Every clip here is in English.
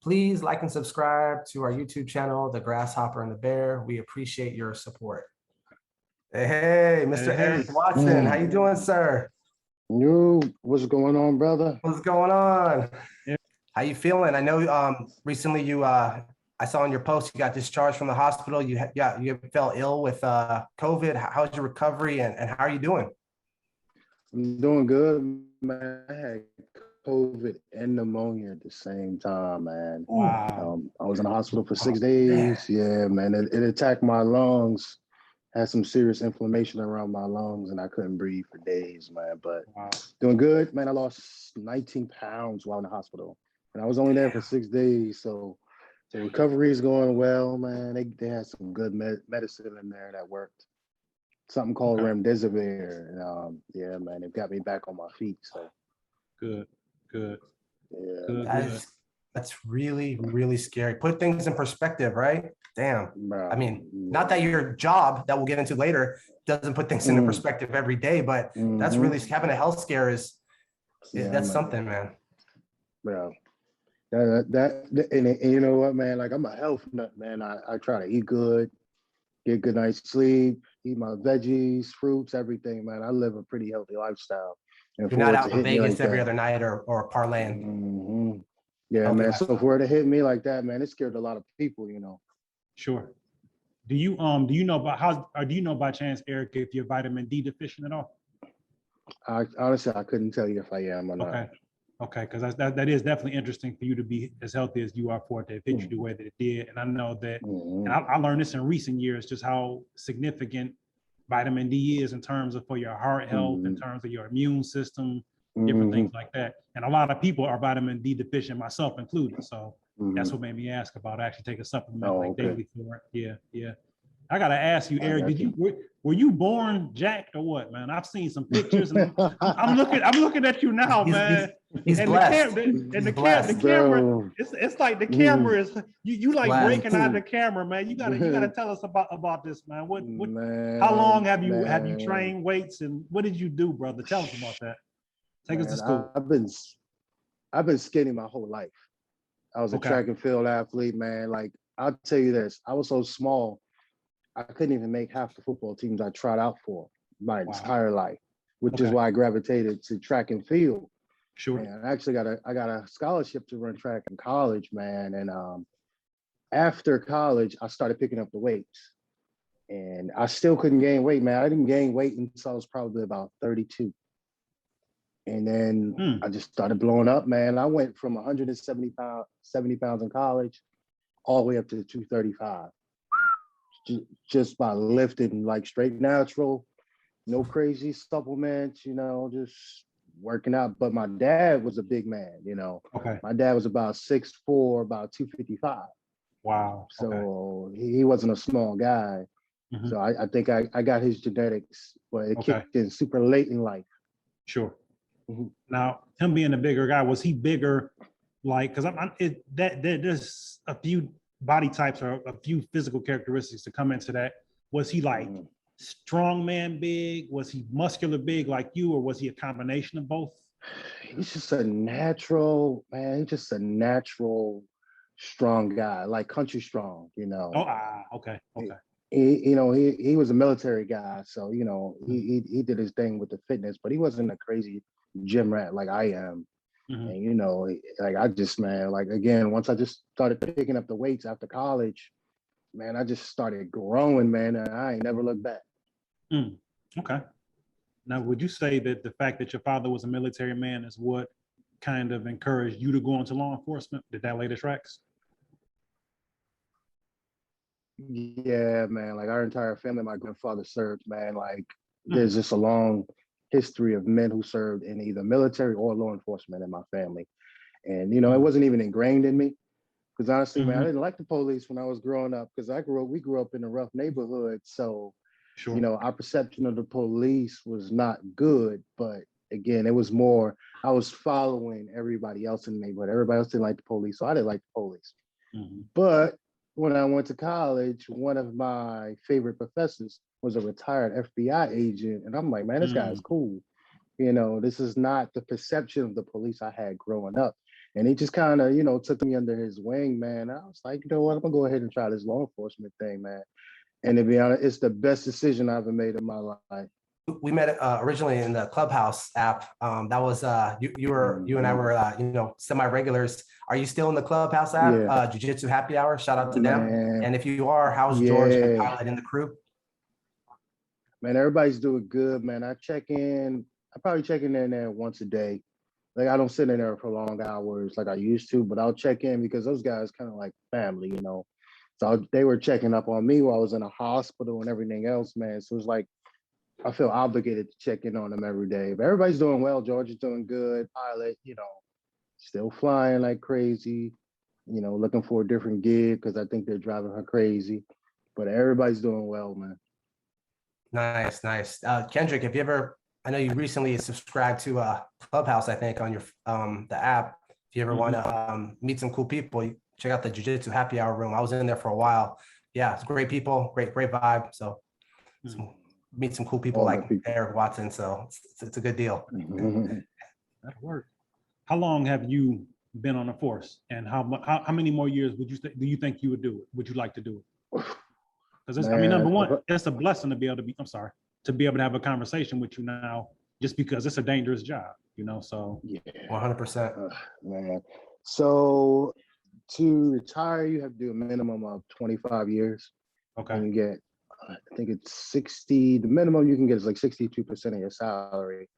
Please like and subscribe to our YouTube channel, The Grasshopper and the Bear. We appreciate your support. Hey, Mr. Hey. Eric Watson, how you doing, sir? What's going on, brother? What's going on? Yeah. How you feeling? I know recently I saw in your post you got discharged from the hospital. You fell ill with COVID. How's your recovery and how are you doing? I'm doing good, man. I had COVID and pneumonia at the same time, man. Wow. I was in the hospital for 6 days. Yeah, man. It attacked my lungs. Had some serious inflammation around my lungs, and I couldn't breathe for days, man. But doing good, man. I lost 19 pounds while in the hospital, and I was only there for 6 days. So the recovery is going well, man. They had some good medicine in there that worked. Something called remdesivir. And, yeah, man, it got me back on my feet. So good. Yeah, that's really, really scary. Put things in perspective, right? Damn. bro. I mean, not that your job that we'll get into later doesn't put things into perspective every day, but that's really having a health scare is that's something, man. Bro. And you know what, man? Like, I'm a health nut, man. I try to eat good, get good night's sleep, eat my veggies, fruits, everything, man. I live a pretty healthy lifestyle. And You're not out in Vegas every other night or parlaying. Yeah, Okay. man. So for it to hit me like that, man, it scared a lot of people, you know. Sure. Do you know by chance, Eric, if you're vitamin D deficient at all? Honestly, I couldn't tell you if I am or not. Okay, because that is definitely interesting for you to be as healthy as you are for it to hit you the way that it did. And I know that, and I learned this in recent years, just how significant vitamin D is in terms of for your heart health, in terms of your immune system, different things like that. And a lot of people are vitamin D deficient, myself included. So that's what made me ask about actually taking a supplement daily for it. Yeah. I gotta ask you, Eric, were you born jacked or what, man? I've seen some pictures and I'm looking at you now, man. He's and blessed. The camera, it's like the camera is you like breaking out the camera, man. You gotta tell us about this, man. How long have you trained weights and what did you do, brother? Tell us about that. Take us to school. I've been skinny my whole life. I was a track and field athlete, man. Like, I'll tell you this, I was so small, I couldn't even make half the football teams I tried out for my entire life, which is why I gravitated to track and field. Sure. And I actually got a scholarship to run track in college, man. And after college, I started picking up the weights, and I still couldn't gain weight, man. I didn't gain weight until I was probably about 32. And then I just started blowing up, man. I went from 170 pounds in college all the way up to 235. Just by lifting, like straight natural, no crazy supplements, you know, just working out. But my dad was a big man, you know. My dad was about 6'4", about 255. Wow. So he wasn't a small guy. So I think I got his genetics, but it kicked in super late in life. Sure. Now, him being a bigger guy, was he bigger? Like, because there's a few body types or a few physical characteristics to come into that. Was he like strong man big? Was he muscular big like you, or was he a combination of both? He's just a natural, man. He's just a natural strong guy, like country strong, you know. Okay. He was a military guy, so you know he did his thing with the fitness, but he wasn't a crazy gym rat like I am. And you know, like I just, man, like again, once I just started picking up the weights after college, man, I just started growing, man, and I ain't never looked back. Okay. Now, would you say that the fact that your father was a military man is what kind of encouraged you to go into law enforcement? Did that lay the tracks? Yeah, man, like our entire family, my grandfather served, man. Like there's just a long history of men who served in either military or law enforcement in my family. And, you know, it wasn't even ingrained in me because honestly, man, I didn't like the police when I was growing up because we grew up in a rough neighborhood. So, you know, our perception of the police was not good. But again, it was more, I was following everybody else in the neighborhood. Everybody else didn't like the police. So I didn't like the police. But when I went to college, one of my favorite professors was a retired FBI agent. And I'm like, man, this guy is cool. You know, this is not the perception of the police I had growing up. And he just kind of, you know, took me under his wing, man. I was like, you know what, I'm gonna go ahead and try this law enforcement thing, man. And to be honest, it's the best decision I ever made in my life. We met originally in the Clubhouse app. That was you and I were you know, semi-regulars. Are you still in the Clubhouse app? Yeah, Jiu-Jitsu Happy Hour. Shout out to them. man. And if you are, how's George and Yeah, Pilot in the crew? man. Everybody's doing good, man. I check in. I probably check in there once a day. Like I don't sit in there for long hours like I used to, but I'll check in because those guys kind of like family, you know. So they were checking up on me while I was in a hospital and everything else, man. So it's like I feel obligated to check in on them every day. But everybody's doing well. George is doing good. Pilot, you know, still flying like crazy. You know, looking for a different gig because I think they're driving her crazy. But everybody's doing well, man. Nice, nice. Kendrick, if you ever, I know you recently subscribed to Clubhouse, I think, on your the app. If you ever want to meet some cool people, you check out the Jiu-Jitsu Happy Hour room. I was in there for a while. Yeah, it's great people, great vibe. So meet some cool people All like people. Eric Watson. So it's a good deal. That'll work. How long have you been on the force, and how many more years would you do you think you would do it? Would you like to do it? Because I mean, number one, it's a blessing to be able to be. I'm sorry, to be able to have a conversation with you now, just because it's a dangerous job, you know. So Yeah, 100%. man. So to retire, you have to do a minimum of 25 years, okay, and you get, I think it's 60. The minimum you can get is like 62% of your salary,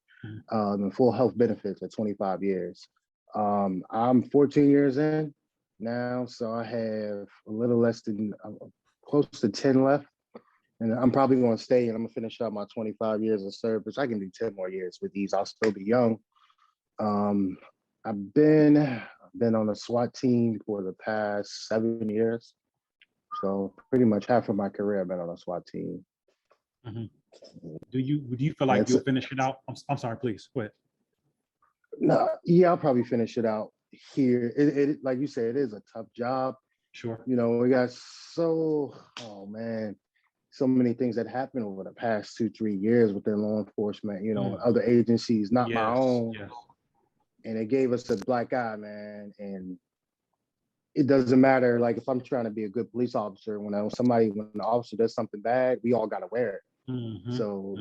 and full health benefits at 25 years. I'm 14 years in now, so I have a little less than close to 10 left. And I'm probably going to stay and I'm going to finish up my 25 years of service. I can do 10 more years with these. I'll still be young. I've been on a SWAT team for the past 7 years. So pretty much half of my career I've been on a SWAT team. do you feel like you'll finish it out? I'm sorry, please quit. No, yeah, I'll probably finish it out here. It like you said, it is a tough job. Sure. You know, we got so many things that happened over the past 2-3 years within law enforcement, you know, other agencies, not my own. Yes. And it gave us a black eye, man. And it doesn't matter, like if I'm trying to be a good police officer, when the officer does something bad, we all gotta wear it. So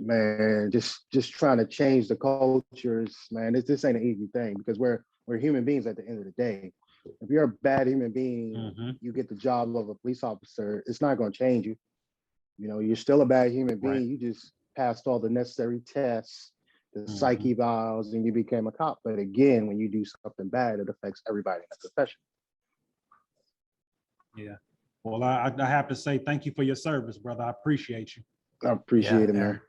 man, just trying to change the cultures, man. This ain't an easy thing because we're human beings at the end of the day. If you're a bad human being, you get the job of a police officer, it's not going to change you. You know, you're still a bad human being. Right. You just passed all the necessary tests, the psyche evals, and you became a cop. But again, when you do something bad, it affects everybody in the profession. Yeah. Well, I have to say thank you for your service, brother. I appreciate you. I appreciate it, man.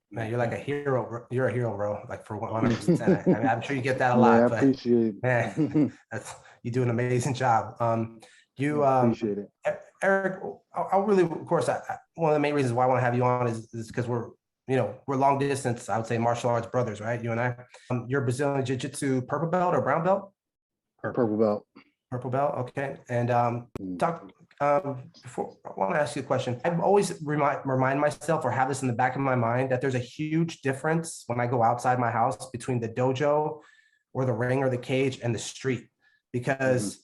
Man, you're like a hero. You're a hero, bro. Like for 100%. I mean, I'm sure you get that a lot. I appreciate it. Man, you do an amazing job. You appreciate it, Eric. I really, of course, one of the main reasons why I want to have you on is because we're long distance. I would say martial arts brothers, right? You and I. You're Brazilian Jiu-Jitsu purple belt or brown belt? Purple belt. Purple belt. Okay. And before I want to ask you a question. I've always remind myself or have this in the back of my mind that there's a huge difference when I go outside my house between the dojo or the ring or the cage and the street, because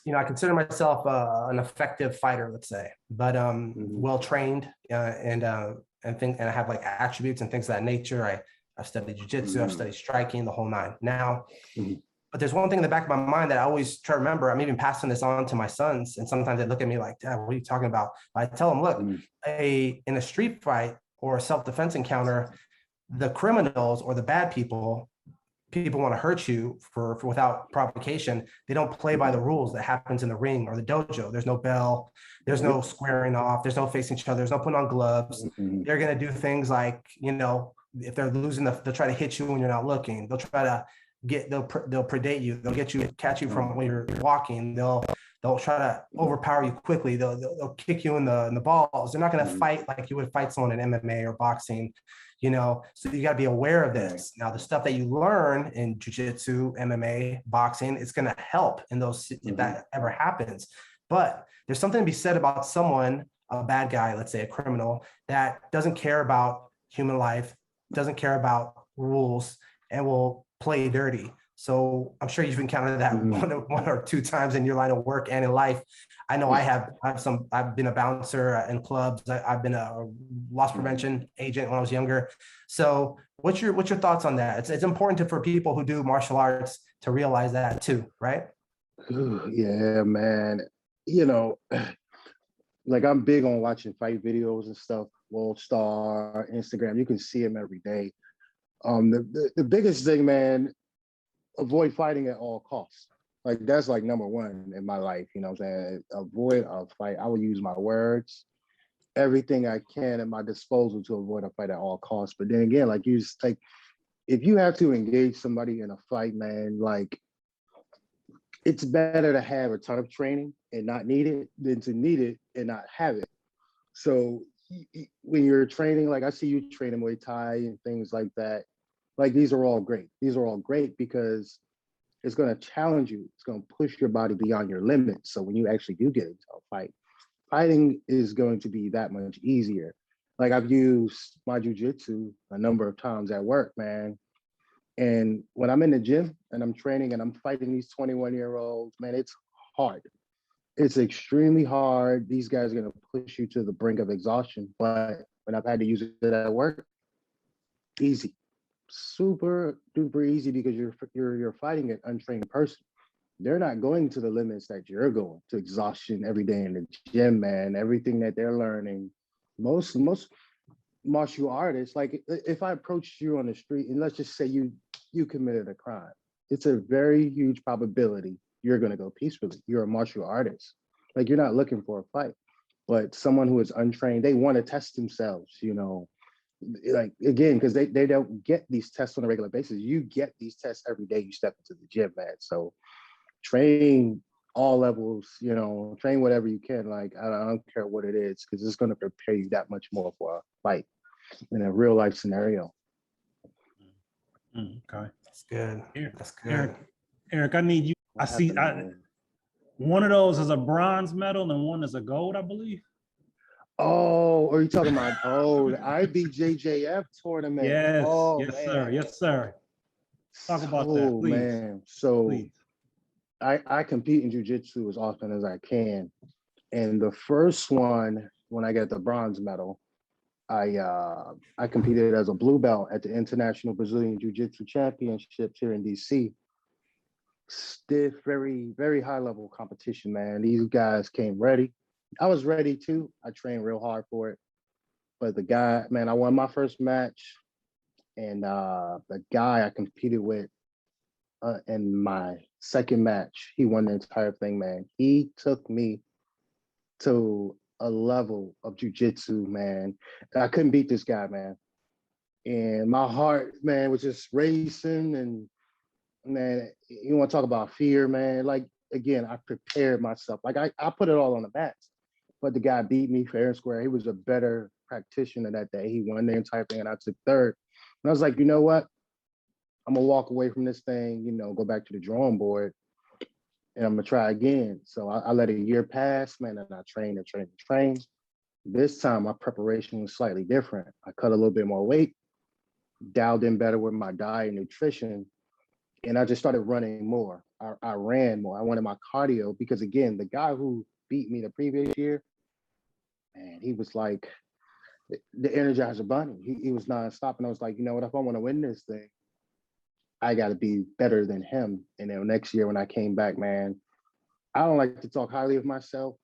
I consider myself an effective fighter, let's say, but well trained and I have like attributes and things of that nature. I've studied jiu-jitsu, I've studied striking, the whole nine. Now, but there's one thing in the back of my mind that I always try to remember. I'm even passing this on to my sons, and sometimes they look at me like, "Dad, what are you talking about?" I tell them, "Look, in a street fight or a self-defense encounter, the criminals or the bad people want to hurt you for without provocation. They don't play by the rules that happens in the ring or the dojo. There's no bell, there's no squaring off, there's no facing each other, there's no putting on gloves. They're gonna do things like, if they're losing, they'll try to hit you when you're not looking. They'll try to they'll predate you. They'll catch you from when you're walking. They'll try to overpower you quickly. They'll kick you in the balls. They're not going to fight like you would fight someone in MMA or boxing, so you got to be aware of this. Now, the stuff that you learn in jiu-jitsu, MMA, boxing, it's going to help in those if that ever happens. But there's something to be said about someone, a bad guy, let's say a criminal, that doesn't care about human life, doesn't care about rules, and will play dirty. So I'm sure you've encountered that one or two times in your line of work and in life. I know I've been a bouncer in clubs. I've been a loss prevention agent when I was younger. So what's your thoughts on that? It's important for people who do martial arts to realize that too, right? Yeah, man. You know, like I'm big on watching fight videos and stuff. World Star, Instagram, you can see them every day. The biggest thing, man, avoid fighting at all costs. Like that's like number one in my life. You know what I'm saying? Avoid a fight. I will use my words, everything I can at my disposal to avoid a fight at all costs. But then again, like you just take, if you have to engage somebody in a fight, man, like it's better to have a ton of training and not need it than to need it and not have it. So when you're training, like I see you training Muay Thai and things like that, like these are all great. These are all great because it's going to challenge you. It's going to push your body beyond your limits. So when you actually do get into a fight, fighting is going to be that much easier. Like I've used my jujitsu a number of times at work, man. And when I'm in the gym and I'm training and I'm fighting these 21-year-olds, man, it's hard. It's extremely hard. These guys are going to push you to the brink of exhaustion. But when I've had to use it at work, easy, super duper easy because you're fighting an untrained person. They're not going to the limits that you're going to exhaustion every day in the gym, man. Everything that they're learning, most martial artists, like if I approached you on the street and let's just say you committed a crime, it's a very huge probability you're going to go peacefully. You're a martial artist. Like you're not looking for a fight, but someone who is untrained, they want to test themselves, you know, like again, because they don't get these tests on a regular basis. You get these tests every day you step into the gym, man. So train all levels, you know, train whatever you can. Like, I don't care what it is, because it's going to prepare you that much more for a fight in a real life scenario. Okay. That's good. That's good. Eric, I need you. One of those is a bronze medal and one is a gold, I believe. Oh, are you talking about the IBJJF tournament? Yes, oh, yes, man. sir. Yes, sir. Talk about that, please. Man. So please. I compete in jiu-jitsu as often as I can. And the first one, when I got the bronze medal, I competed as a blue belt at the International Brazilian Jiu-Jitsu Championships here in DC. Stiff, very, very high level competition, man. These guys came ready. I was ready too. I trained real hard for it. But the guy, man, I won my first match. And the guy I competed with in my second match, he won the entire thing, man. He took me to a level of jujitsu, man. I couldn't beat this guy, man. And my heart, man, was just racing. And man, you want to talk about fear, man? Like, again, I prepared myself. Like, I put it all on the mats. But the guy beat me fair and square. He was a better practitioner that day. He won the entire thing, and I took third. And I was like, you know what? I'm going to walk away from this thing, you know, go back to the drawing board, and I'm going to try again. So I let a year pass, man, and I trained. This time, my preparation was slightly different. I cut a little bit more weight, dialed in better with my diet and nutrition, and I just started running more. I ran more. I wanted my cardio because, again, the guy who beat me the previous year, man, he was like the Energizer Bunny. He was nonstop. And I was like, you know what, if I want to win this thing, I got to be better than him. And then next year when I came back, man, I don't like to talk highly of myself,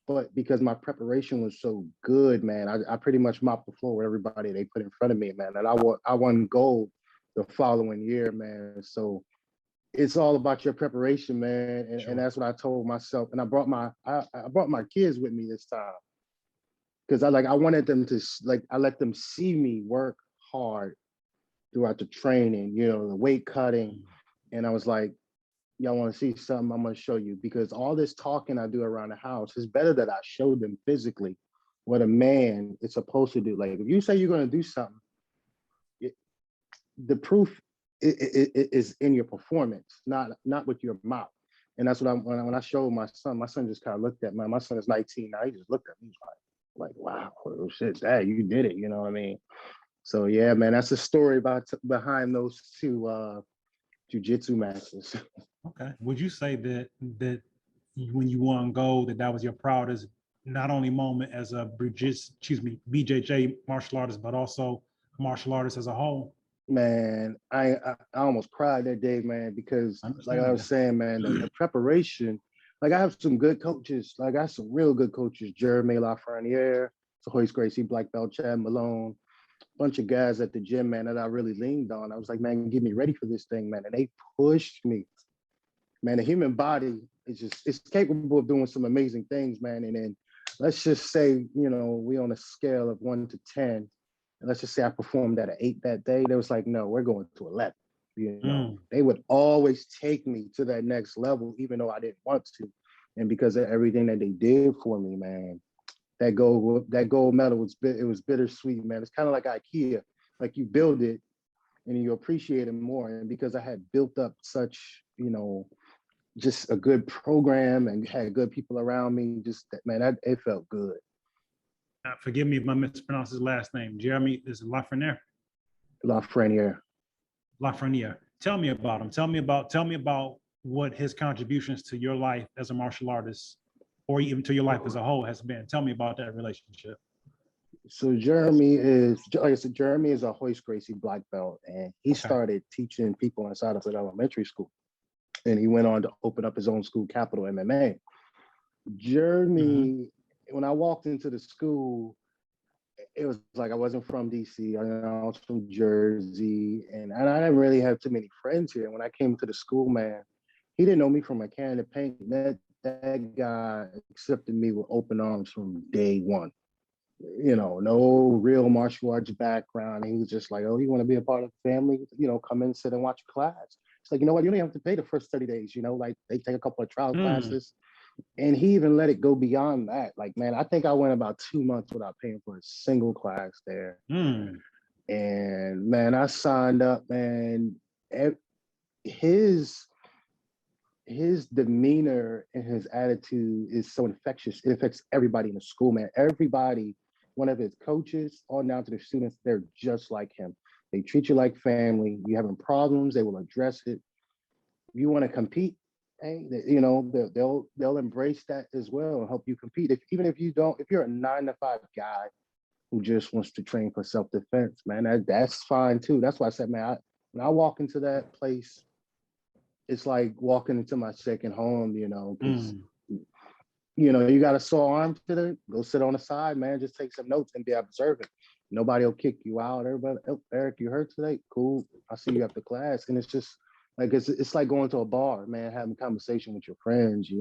but because my preparation was so good, man, I pretty much mopped the floor with everybody they put in front of me, man. And I won gold the following year, man. So it's all about your preparation, man. And that's what I told myself. And I brought my kids with me this time. Because I wanted them to, like, I let them see me work hard throughout the training, you know, the weight cutting. And I was like, y'all want to see something? I'm going to show you. Because all this talking I do around the house is better that I show them physically what a man is supposed to do. Like, if you say you're going to do something, the proof is in your performance, not with your mouth. And that's what when I showed my son just kind of looked at me. My son is 19 now. He just looked at me. He was like, wow, oh, shit, Dad, you did it. You know what I mean? So yeah, man, that's the story behind those two jiu-jitsu masters. Okay. Would you say that when you won gold, that was your proudest, not only moment as a BJJ martial artist, but also martial artist as a whole? Man, I almost cried that day, man, because like I was saying, man, the preparation, like I have some good coaches, like I have some real good coaches, Jeremy Lafreniere, Hoist Gracie, Black Belt, Chad Malone, bunch of guys at the gym, man, that I really leaned on. I was like, man, get me ready for this thing, man. And they pushed me. Man, the human body is it's capable of doing some amazing things, man. And then let's just say, we on a scale of 1 to 10. And let's just say I performed at an 8 that day. They was like, no, we're going to 11. They would always take me to that next level, even though I didn't want to. And because of everything that they did for me, man, that gold medal was bittersweet, man. It's kind of like IKEA, like you build it and you appreciate it more. And because I had built up such, just a good program and had good people around me, it felt good. Forgive me if I mispronounce his last name. Jeremy is Lafreniere. Lafreniere. Tell me about him. Tell me about what his contributions to your life as a martial artist, or even to your life as a whole, has been. Tell me about that relationship. So Jeremy is, like I said, Jeremy is a Hoist Gracie black belt, and he started teaching people inside of an elementary school. And he went on to open up his own school, Capital MMA. Jeremy, when I walked into the school, it was like I wasn't from DC. I was from Jersey, and I didn't really have too many friends here. When I came to the school, man, he didn't know me from a can of paint. That guy accepted me with open arms from day one. No real martial arts background. And he was just like, oh, you want to be a part of the family? Come in, sit and watch class. It's like, you know what? You don't have to pay the first 30 days, like they take a couple of trial classes. And he even let it go beyond that. Like, man, I think I went about 2 months without paying for a single class there. And man, I signed up, man. His demeanor and his attitude is so infectious. It affects everybody in the school, man. Everybody, one of his coaches, on down to the students, they're just like him. They treat you like family. You having problems, they will address it. If you want to compete, hey, they'll embrace that as well and help you compete. If you're a 9-to-5 guy who just wants to train for self-defense, man, that's fine too. That's why I said, man, when I walk into that place, it's like walking into my second home, because you got a sore arm today, go sit on the side, man, just take some notes and be observant. Nobody will kick you out. Everybody, oh, Eric, you hurt today? Cool. I'll see you after class. And it's just like, it's like going to a bar, man, having a conversation with your friends,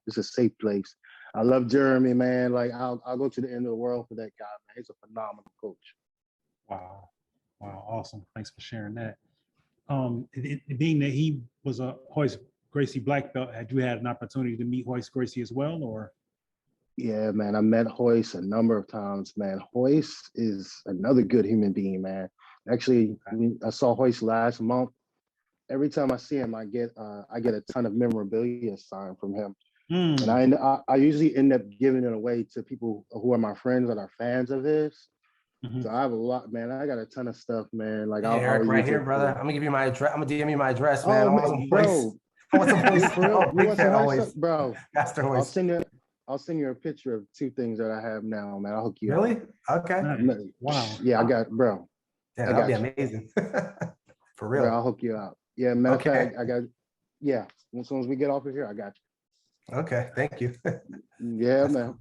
it's a safe place. I love Jeremy, man. Like I'll go to the end of the world for that guy, man. He's a phenomenal coach. Wow. Awesome. Thanks for sharing that. Being that he was a Hoist Gracie black belt, had you had an opportunity to meet Hoist Gracie as well, or? Yeah, man, I met Hoist a number of times, man. Hoist is another good human being, man. Actually, I saw Hoist last month. Every time I see him, I get a ton of memorabilia signed from him. And I usually end up giving it away to people who are my friends that are fans of his. So I have a lot, man. I got a ton of stuff, man. Like hey, Eric, right here, brother. I'm gonna give you my address. I'm gonna DM you my address, man. Bro. I want some voice. Bro. Master Hoist. I'll send you a picture of 2 things that I have now, man. I'll hook you Really? up. Okay. Wow. Yeah, I got, bro. Yeah, that'd be amazing. For real. Bro, I'll hook you up. Yeah, matter of fact, I got. Yeah, as soon as we get off of here, I got you. Okay, thank you. Yeah, man.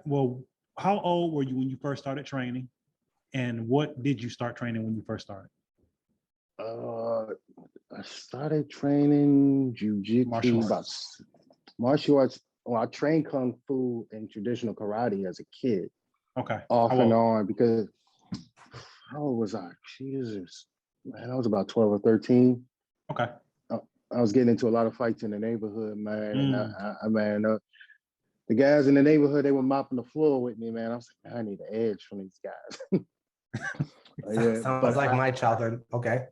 Well, how old were you when you first started training, and what did you start training when you first started? I started training jiu-jitsu, martial arts. Well, I trained kung fu and traditional karate as a kid. Okay. Off and on, because how old was I? Jesus, man, I was about 12 or 13. Okay. I was getting into a lot of fights in the neighborhood, man. And the guys in the neighborhood, they were mopping the floor with me, man. I was like, man, I need an edge from these guys. Sounds like my childhood. Okay.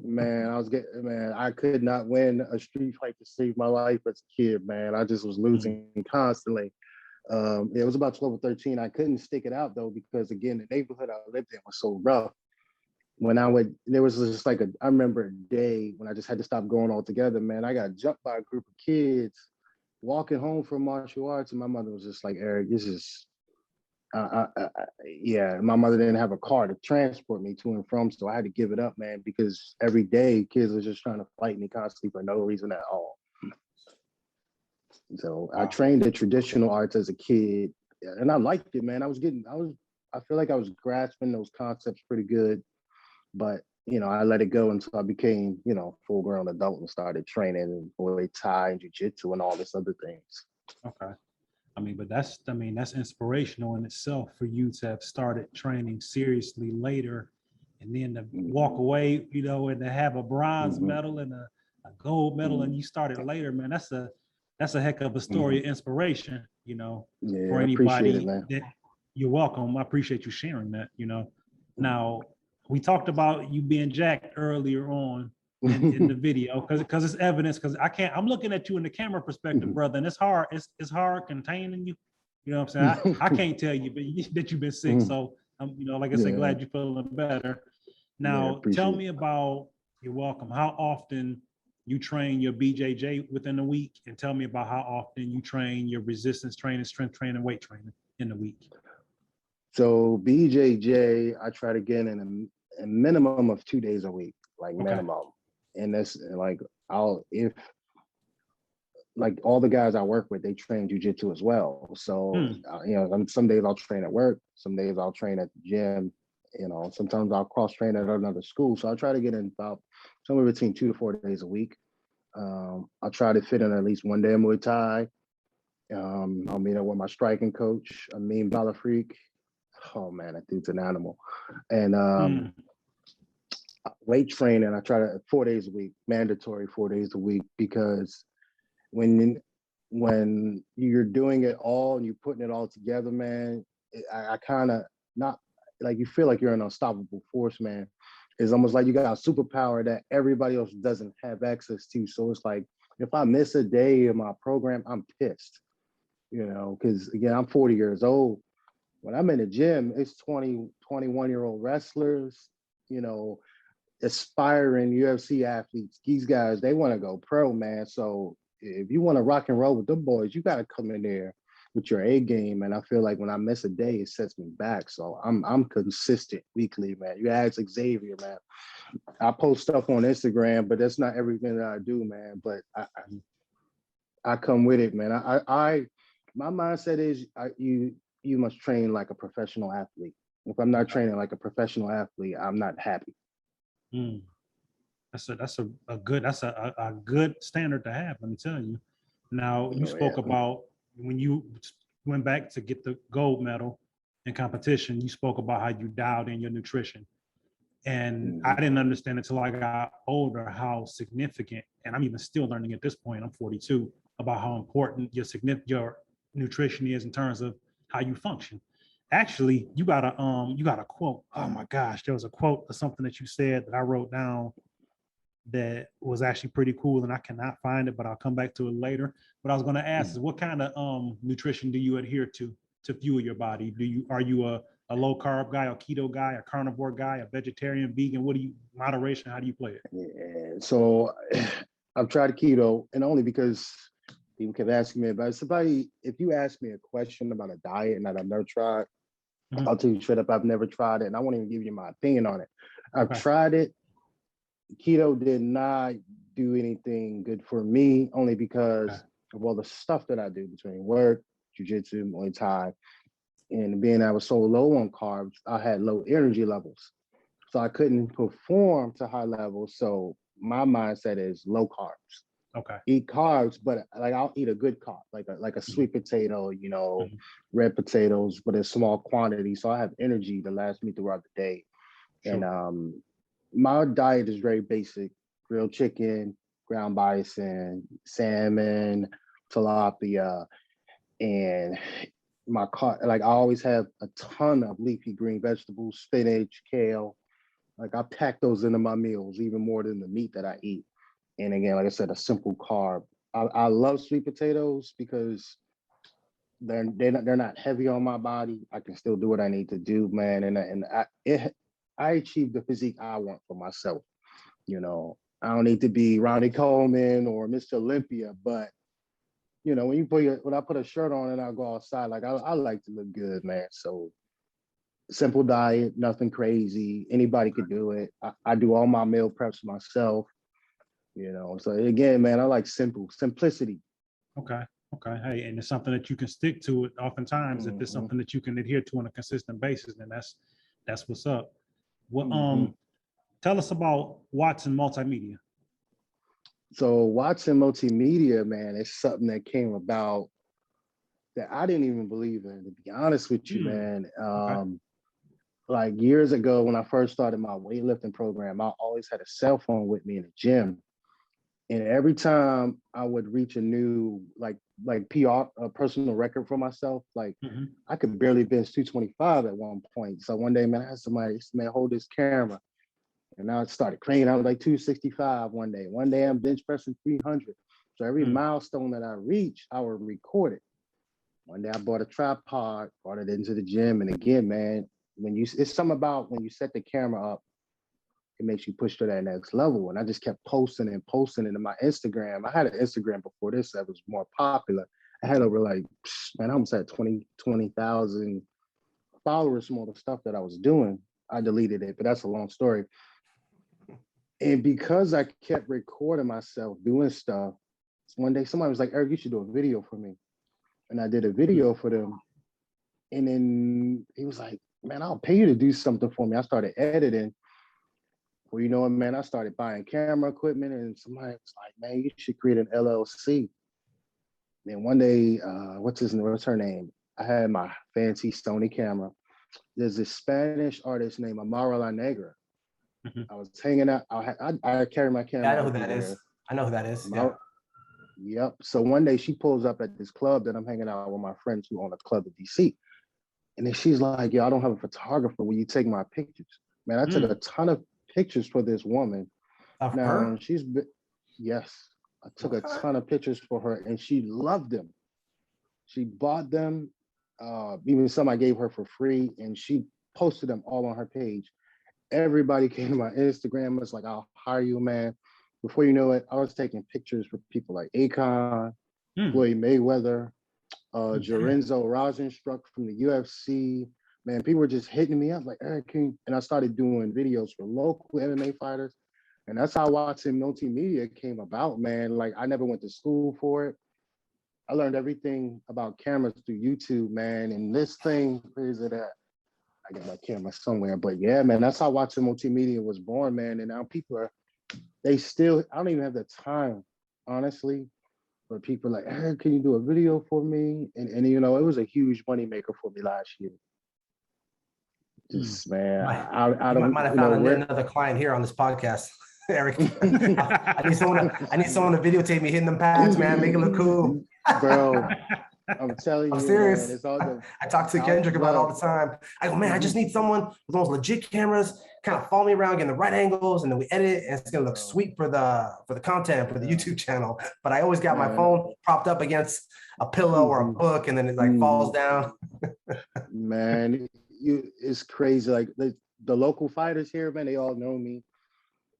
Man, I could not win a street fight to save my life as a kid, man. I just was losing constantly. It was about 12 or 13. I couldn't stick it out though, because again, the neighborhood I lived in was so rough. when I would, there was just like I remember a day when I just had to stop going altogether, man. I got jumped by a group of kids walking home from martial arts, and my mother was just like, Eric, this is, yeah, my mother didn't have a car to transport me to and from, so I had to give it up, man, because every day kids were just trying to fight me constantly for no reason at all. So I trained in traditional arts as a kid, and I liked it, man. I feel like I was grasping those concepts pretty good, but I let it go until I became, full grown adult and started training in Muay Thai and Jiu-Jitsu and all this other things. Okay. But that's inspirational in itself for you to have started training seriously later and then to walk away, and to have a bronze medal and a gold medal and you started later, man. That's a heck of a story of inspiration, for anybody. You're welcome. I appreciate you sharing that, Now, we talked about you being jacked earlier on in the video because it's evidence, because I'm looking at you in the camera perspective, brother, and it's hard containing you. You know what I'm saying? I can't tell you that you've been sick. So I'm, like I said, glad you're feeling better. Now, tell me about, you're welcome, how often you train your BJJ within a week, and tell me about how often you train your resistance training, strength training, weight training in a week. So BJJ, I try to get in a minimum of 2 days a week, like minimum. And that's like, if like all the guys I work with, they train jujitsu as well. So, some days I'll train at work, some days I'll train at the gym, sometimes I'll cross train at another school. So I try to get in about somewhere between 2 to 4 days a week. I'll try to fit in at least one day of Muay Thai. I'll meet up with my striking coach, Amin Balafreak. Oh man, that dude's an animal. And weight training, I try to 4 days a week, mandatory 4 days a week, because when you're doing it all and you're putting it all together, man, I kind of, not like, you feel like you're an unstoppable force, man. It's almost like you got a superpower that everybody else doesn't have access to. So it's like, if I miss a day in my program, I'm pissed, because again, I'm 40 years old. When I'm in the gym, it's 20, 21-year-old wrestlers, aspiring UFC athletes. These guys, they want to go pro, man. So if you want to rock and roll with them boys, you got to come in there with your A game. And I feel like when I miss a day, it sets me back. So I'm consistent weekly, man. You ask Xavier, man. I post stuff on Instagram, but that's not everything that I do, man. But I come with it, man. My mindset is you must train like a professional athlete. If I'm not training like a professional athlete, I'm not happy. That's a good standard to have, let me tell you. Now, you spoke about when you went back to get the gold medal in competition, you spoke about how you dialed in your nutrition. And I didn't understand until I got older how significant, and I'm even still learning at this point, I'm 42, about how important your nutrition is in terms of how you function. Actually, you got a quote. Oh my gosh, there was a quote or something that you said that I wrote down that was actually pretty cool, and I cannot find it, but I'll come back to it later. What I was going to ask is, what kind of nutrition do you adhere to fuel your body? Are you a low carb guy, a keto guy, a carnivore guy, a vegetarian, vegan? Moderation, how do you play it? Yeah, so I've tried keto, and only because people kept asking me about it. If you ask me a question about a diet that I've never tried, I'll tell you straight up, I've never tried it, and I won't even give you my opinion on it. I've tried it. Keto did not do anything good for me, only because of all the stuff that I do between work, jiu-jitsu, Muay Thai, and being I was so low on carbs, I had low energy levels. So I couldn't perform to high levels. So my mindset is low carbs. Okay. Eat carbs, but like I'll eat a good carb, like a sweet potato, red potatoes, but in small quantity. So I have energy to last me throughout the day. Sure. And my diet is very basic: grilled chicken, ground bison, salmon, tilapia, and I always have a ton of leafy green vegetables, spinach, kale. Like I pack those into my meals even more than the meat that I eat. And again, like I said, a simple carb. I love sweet potatoes because they're not heavy on my body. I can still do what I need to do, man. I achieved the physique I want for myself. You know, I don't need to be Ronnie Coleman or Mr. Olympia, but you know, when I put a shirt on and I go outside, like I like to look good, man. So simple diet, nothing crazy. Anybody could do it. I do all my meal preps myself, you know. So again, man, I like simplicity. Okay. Okay. Hey, and it's something that you can stick to it. Oftentimes, if it's something that you can adhere to on a consistent basis, then that's what's up. Well, tell us about Watson Multimedia. So Watson Multimedia, man, it's something that came about that I didn't even believe in, to be honest with you, man. Okay. Like years ago, when I first started my weightlifting program, I always had a cell phone with me in the gym. And every time I would reach a new like PR, a personal record for myself, like I could barely bench 225 at one point. So one day, man, I had somebody, man, hold this camera. And I started cleaning. I was like 265 one day. One day I'm bench pressing 300. So every milestone that I reach, I would record it. One day I bought a tripod, brought it into the gym. And again, man, it's something about when you set the camera up, it makes you push to that next level. And I just kept posting and posting it in my Instagram. I had an Instagram before this that was more popular. I had over like, man, I almost had 20,000 followers from all the stuff that I was doing. I deleted it, but that's a long story. And because I kept recording myself doing stuff, one day somebody was like, Eric, you should do a video for me. And I did a video for them. And then he was like, man, I'll pay you to do something for me. I started editing. Well, you know what, man, I started buying camera equipment and somebody was like, man, you should create an LLC. Then one day, what's her name? I had my fancy Sony camera. There's this Spanish artist named Amara La Negra. I was hanging out. I carry my camera. Yeah, I know who that is. I know who that is. Yeah. Yep. So one day she pulls up at this club that I'm hanging out with my friends who own a club in DC. And then she's like, yo, I don't have a photographer. Will you take my pictures? Man, I took a ton of pictures for this woman. Of her? Yes. I took a ton of pictures for her and she loved them. She bought them. Even some I gave her for free and she posted them all on her page. Everybody came to my Instagram. It's like, I'll hire you, man. Before you know it, I was taking pictures for people like Akon, Floyd Mayweather, Jorenzo Rosenstruck from the UFC. Man, people were just hitting me up like, Eric, and I started doing videos for local MMA fighters. And that's how Watson Multimedia came about, man. Like, I never went to school for it. I learned everything about cameras through YouTube, man. And this thing, where is it at? I got my camera somewhere, but yeah, man, that's how Watson Multimedia was born, man. And now people I don't even have the time, honestly, but people are like, hey, can you do a video for me? And you know, it was a huge moneymaker for me last year. Just, man, I don't might have found another client here on this podcast. Eric, I need someone to videotape me hitting them pads, man, make it look cool. Bro, I'm telling you, I'm serious. Man, it's all good. I talk to Kendrick about it all the time. I go, man, I just need someone with those legit cameras, kind of follow me around, getting the right angles, and then we edit it, and it's gonna look sweet for the content for the YouTube channel. But I always got my phone propped up against a pillow or a book, and then it like falls down. Man, it's crazy. Like the local fighters here, man, they all know me.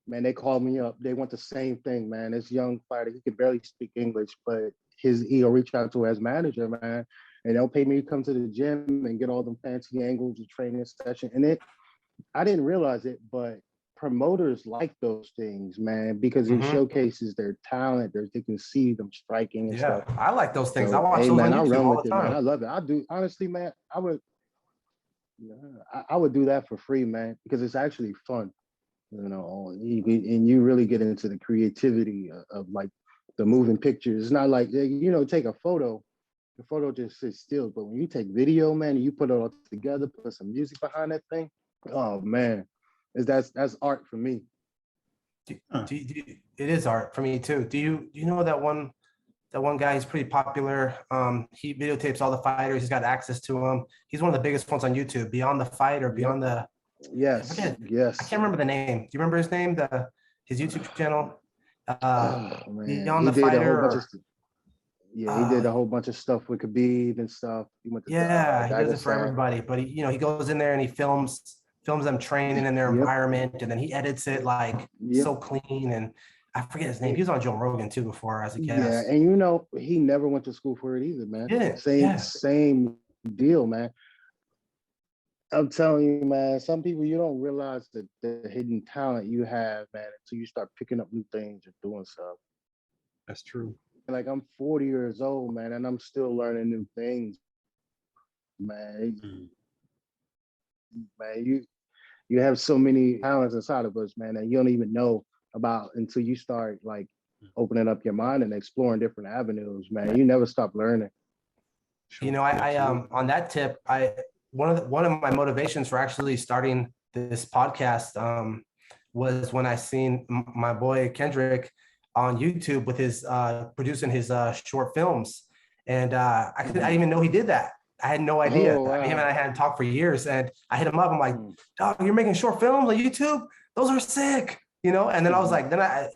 Man, they call me up. They want the same thing, man. This young fighter, he can barely speak English, but he'll reach out to his manager, man, and they'll pay me to come to the gym and get all them fancy angles of training session. And I didn't realize it, but promoters like those things, man, because it showcases their talent. They can see them striking and stuff. I like those things. So, I watch those on YouTube all the time. Man. I love it. I do. Honestly, man, I would do that for free, man, because it's actually fun. You know, and you really get into the creativity of like the moving pictures. It's not like, you know, take a photo, the photo just sits still. But when you take video, man, and you put it all together, put some music behind that thing, oh man, that's art for me. It is art for me too. Do you know that one guy? He's pretty popular. He videotapes all the fighters. He's got access to them. He's one of the biggest ones on YouTube. Beyond the Fight or Beyond the. Yes. I can't remember the name. Do you remember his name? His YouTube channel. Beyond the Fighter. He did a whole bunch of stuff with Khabib and stuff. He went to he does it for everybody. But he goes in there and he films films them training in their Yep. environment, and then he edits it like Yep. so clean. And I forget his name. He was on Joe Rogan too before as a Yeah, guest. and you know, he never went to school for it either, man. Yeah, Same, yeah. same deal, man. I'm telling you, man, some people you don't realize the hidden talent you have, man, until you start picking up new things and doing stuff. That's true. Like I'm 40 years old, man, and I'm still learning new things, man. Man, you have so many talents inside of us, man, that you don't even know about until you start like opening up your mind and exploring different avenues, man. You never stop learning. You know, I on that tip, one of my motivations for actually starting this podcast was when I seen my boy Kendrick on YouTube with his producing his short films, and I didn't even know he did that. I had no idea. Oh, wow. Him and I hadn't talked for years, and I hit him up. I'm like, "Dog, you're making short films on YouTube? Those are sick." You know, and then I was like,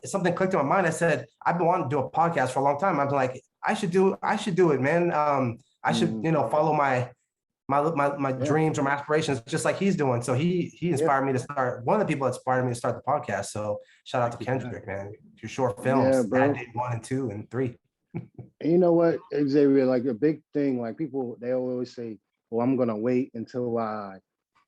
something clicked in my mind. I said, I've been wanting to do a podcast for a long time. I'm like, I should do it, man. I should, you know, follow my dreams or my aspirations, just like he's doing. So he inspired me to start. One of the people that inspired me to start the podcast. So shout out to Kendrick, man. Your short films, Bad Day 1 and 2 and 3. And you know what, Xavier, like a big thing, like people, they always say, well, I'm gonna wait until I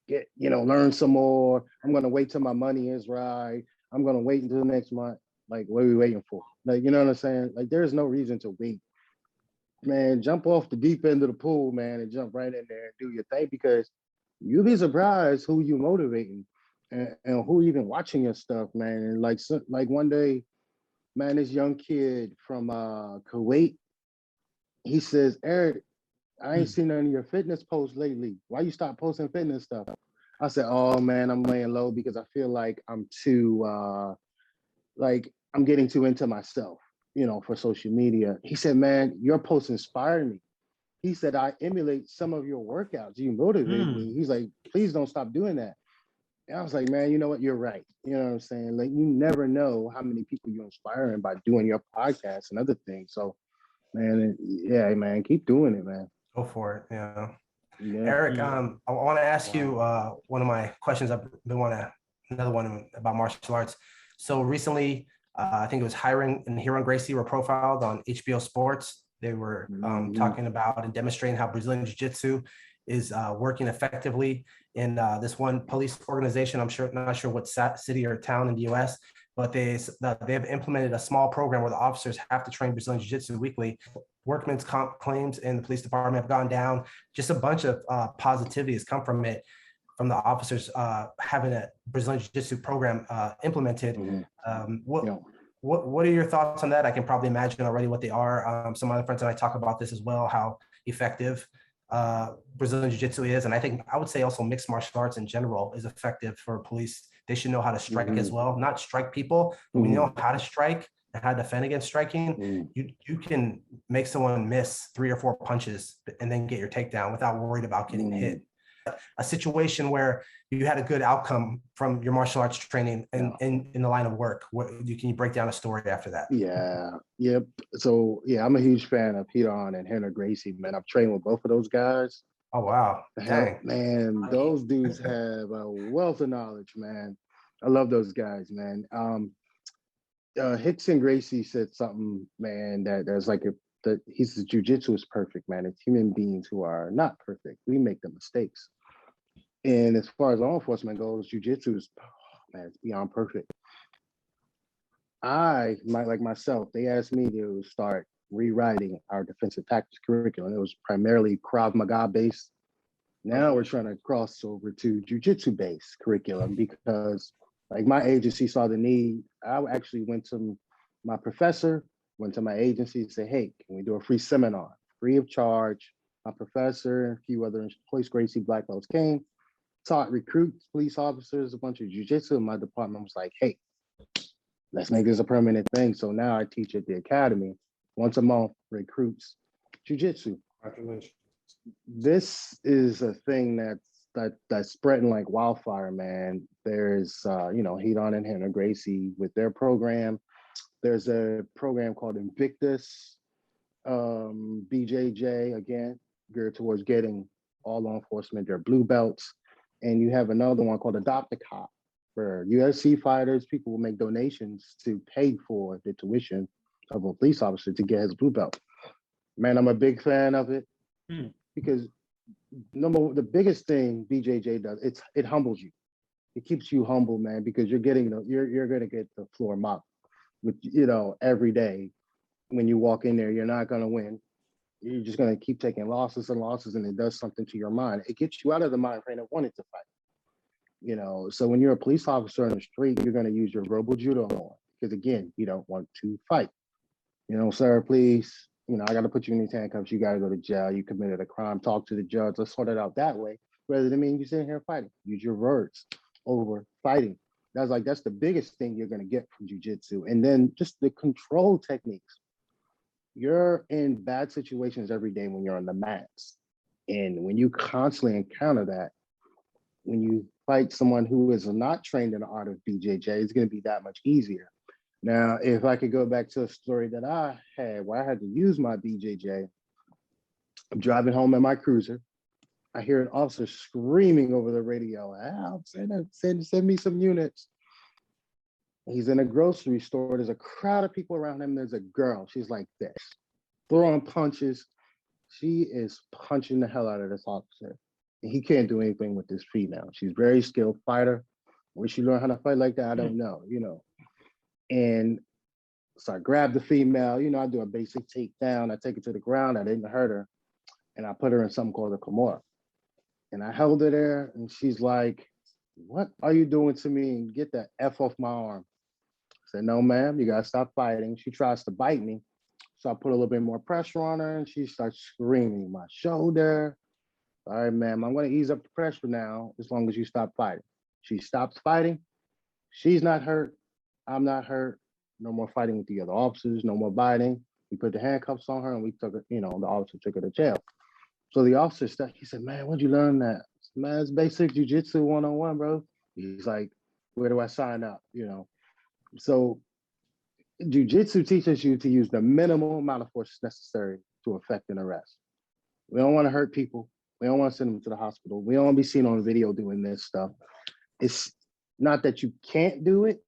get, you know, learn some more. I'm gonna wait till my money is right. I'm gonna wait until the next month. Like, what are we waiting for? Like, you know what I'm saying? Like, there's no reason to wait. Man, jump off the deep end of the pool, man, and jump right in there and do your thing, because you'll be surprised who you motivating and who even watching your stuff, man. And like one day, man, this young kid from Kuwait, he says, Eric, I ain't seen none of your fitness posts lately. Why you stop posting fitness stuff? I said, oh man, I'm laying low because I feel like I'm too like I'm getting too into myself, you know, for social media. He said, man, your posts inspire me. He said, I emulate some of your workouts. You motivate me. He's like, please don't stop doing that. And I was like, man, you know what? You're right. You know what I'm saying? Like, you never know how many people you're inspiring by doing your podcast and other things. So, man, yeah, man, keep doing it, man. Go for it. Yeah. Yeah. Eric, I want to ask you one of my questions. Another one about martial arts. So recently, I think it was Hiring and Hiron Gracie were profiled on HBO Sports. They were talking about and demonstrating how Brazilian Jiu-Jitsu is working effectively in this one police organization. Not sure what city or town in the U.S., but they have implemented a small program where the officers have to train Brazilian Jiu-Jitsu weekly. Workman's comp claims in the police department have gone down. Just a bunch of positivity has come from it, from the officers having a Brazilian Jiu-Jitsu program implemented. What are your thoughts on that? I can probably imagine already what they are. Some other friends and I talk about this as well, how effective Brazilian Jiu-Jitsu is. And I think I would say also mixed martial arts in general is effective for police. They should know how to strike as well, not strike people, but we know how to strike and how to defend against striking. You can make someone miss 3 or 4 punches and then get your takedown without worried about getting hit. A situation where you had a good outcome from your martial arts training in the line of work. Can you break down a story after that? Yeah. Yep. So yeah, I'm a huge fan of Hiron and Henry Gracie, man. I've trained with both of those guys. Oh wow. Dang. Man, those dudes have a wealth of knowledge, man. I love those guys, man. Hickson Gracie said something, man, that's like he says jiu-jitsu is perfect, man. It's human beings who are not perfect. We make the mistakes. And as far as law enforcement goes, jiu-jitsu is, man, it's beyond perfect. Like myself, they asked me to start rewriting our defensive tactics curriculum. It was primarily Krav Maga based. Now we're trying to cross over to jiu-jitsu based curriculum because like my agency saw the need. I actually went to my professor, went to my agency and said, hey, can we do a free seminar, free of charge? My professor and a few other police Gracie black belts came, taught recruits, police officers, a bunch of jiu-jitsu. My department was like, hey, let's make this a permanent thing. So now I teach at the academy once a month, recruits jiu-jitsu. This is a thing that's spreading like wildfire, man. There's Hiron and Henry Gracie with their program. There's a program called Invictus, BJJ, again, geared towards getting all law enforcement their blue belts. And you have another one called Adopt a Cop, where UFC fighters, people will make donations to pay for the tuition of a police officer to get his blue belt. Man, I'm a big fan of it because the biggest thing BJJ does, it humbles you. It keeps you humble, man, because you're gonna get the floor mopped with, every day. When you walk in there, you're not gonna win. You're just gonna keep taking losses and losses, and it does something to your mind. It gets you out of the mind frame of wanting to fight. So when you're a police officer on the street, you're gonna use your verbal judo more because again, you don't want to fight. Sir, please, I got to put you in these handcuffs. You got to go to jail. You committed a crime. Talk to the judge. Let's sort it out that way, rather than you sitting here fighting. Use your words over fighting. That's the biggest thing you're going to get from jiu-jitsu. And then just the control techniques. You're in bad situations every day when you're on the mats. And when you constantly encounter that, when you fight someone who is not trained in the art of BJJ, it's going to be that much easier. Now, if I could go back to a story that I had where I had to use my BJJ, I'm driving home in my cruiser. I hear an officer screaming over the radio, "Help, send me some units." He's in a grocery store. There's a crowd of people around him. There's a girl. She's like this, throwing punches. She is punching the hell out of this officer. And he can't do anything with his feet now. She's a very skilled fighter. Where she learned how to fight like that, I don't know, And so I grabbed the female, I do a basic takedown. I take her to the ground. I didn't hurt her. And I put her in something called a Kimura. And I held her there and she's like, "What are you doing to me? And get the F off my arm." I said, "No, ma'am, you gotta stop fighting." She tries to bite me. So I put a little bit more pressure on her and she starts screaming my shoulder. "All right, ma'am, I'm gonna ease up the pressure now as long as you stop fighting." She stops fighting. She's not hurt. I'm not hurt. No more fighting with the other officers, no more biting. We put the handcuffs on her and we took her, the officer took her to jail. So the officer he said, "Man, where'd you learn that?" I said, "Man, it's basic jiu-jitsu 101, bro." He's like, "Where do I sign up?" So jiu-jitsu teaches you to use the minimal amount of force necessary to effect an arrest. We don't want to hurt people. We don't want to send them to the hospital. We don't want to be seen on video doing this stuff. It's not that you can't do it,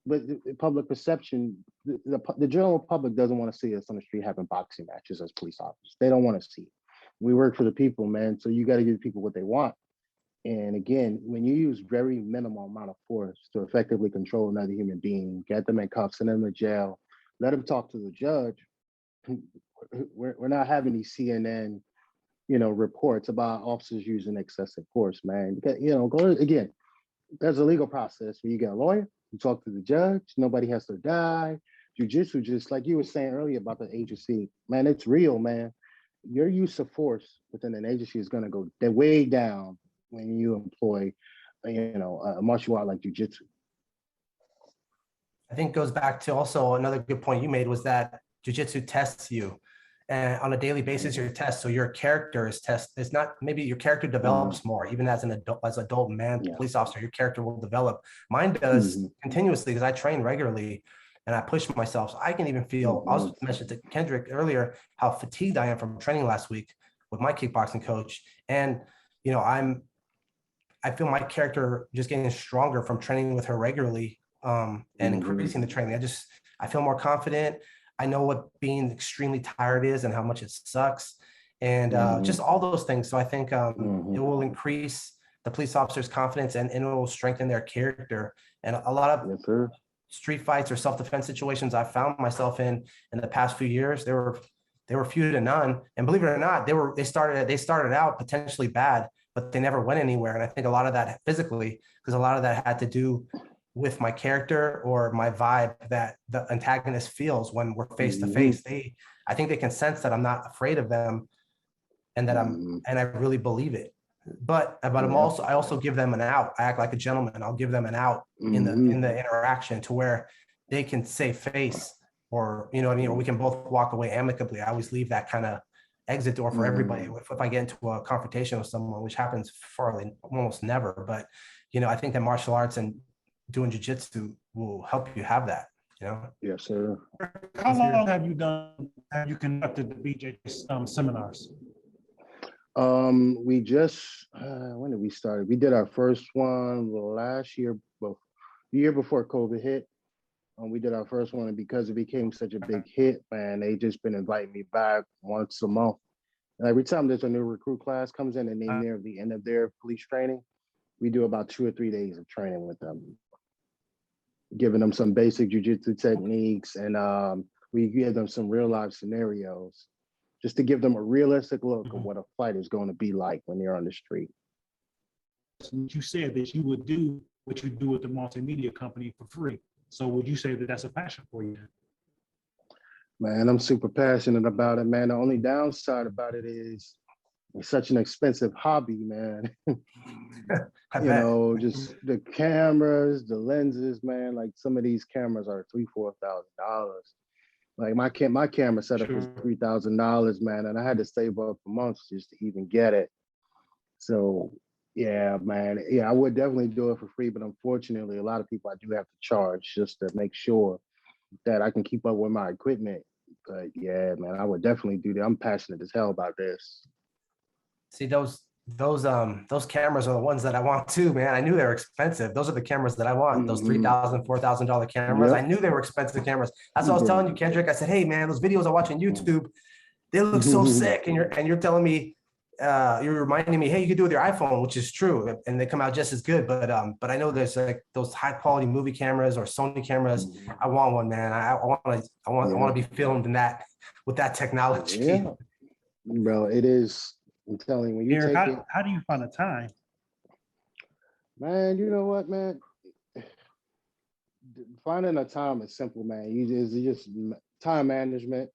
but the public perception, the general public doesn't want to see us on the street having boxing matches as police officers. They don't want to see it. We work for the people, man. So you got to give people what they want. And again, when you use very minimal amount of force to effectively control another human being, get them in cuffs, send them to jail, let them talk to the judge. We're not having these CNN, reports about officers using excessive force, man. Again, there's a legal process where you get a lawyer, you talk to the judge, nobody has to die. Jiu-jitsu, just like you were saying earlier about the agency, man, it's real, man. Your use of force within an agency is going to go way down when you employ, a martial art like jiu-jitsu. I think goes back to also another good point you made was that jiu-jitsu tests you. And on a daily basis, your test. So your character is tested. It's not, maybe your character develops more, even as an adult man, police officer, your character will develop. Mine does continuously because I train regularly and I push myself. So I can even feel, I was mentioned to Kendrick earlier, how fatigued I am from training last week with my kickboxing coach. And, I feel my character just getting stronger from training with her regularly and increasing the training. I feel more confident. I know what being extremely tired is and how much it sucks and just all those things. So I think it will increase the police officer's confidence and it will strengthen their character. And a lot of street fights or self-defense situations I found myself in the past few years, they were few to none. And believe it or not, they started out potentially bad, but they never went anywhere. And I think a lot of that physically, because a lot of that had to do with my character or my vibe that the antagonist feels when we're face to face. I think they can sense that I'm not afraid of them and that and I really believe it. But I also give them an out. I act like a gentleman. I'll give them an out in the interaction to where they can save face or, or we can both walk away amicably. I always leave that kind of exit door for everybody. If I get into a confrontation with someone, which happens almost never, but, I think that martial arts and doing jiu-jitsu will help you have that, Yes, sir. How long have you conducted the BJJ seminars? We just when did we start? We did our first one last year, the year before COVID hit. We did our first one, and because it became such a big hit, man, they just been inviting me back once a month. And every time there's a new recruit class comes in and they near the end of their police training, we do about 2 or 3 days of training with them, giving them some basic jujitsu techniques, and we give them some real life scenarios, just to give them a realistic look of what a fight is going to be like when you're on the street. You said that you would do what you do with the multimedia company for free. So would you say that that's a passion for you? Man, I'm super passionate about it, man. The only downside about it is it's such an expensive hobby, man. Just the cameras, the lenses, man. Like some of these cameras are $3,000-$4,000. Like my camera setup is $3,000, man, and I had to save up for months just to even get it. So yeah, man. Yeah, I would definitely do it for free, but unfortunately, a lot of people I do have to charge just to make sure that I can keep up with my equipment. But yeah, man, I would definitely do that. I'm passionate as hell about this. See, those cameras are the ones that I want too, man. I knew they were expensive. Those are the cameras that I want. Those $3,000, $4,000 cameras. Yep. I knew they were expensive cameras. That's what I was telling you, Kendrick. I said, hey man, those videos I watch on YouTube, they look so sick. And you're telling me, you're reminding me, hey, you could do it with your iPhone, which is true, and they come out just as good. But I know there's like those high quality movie cameras or Sony cameras. I want one, man. I want to be filmed in that with that technology. Yeah, bro, it is. I'm telling you, when you Eric, take how do you find the time? Man, you know what, man? Finding a time is simple, man. You just time management.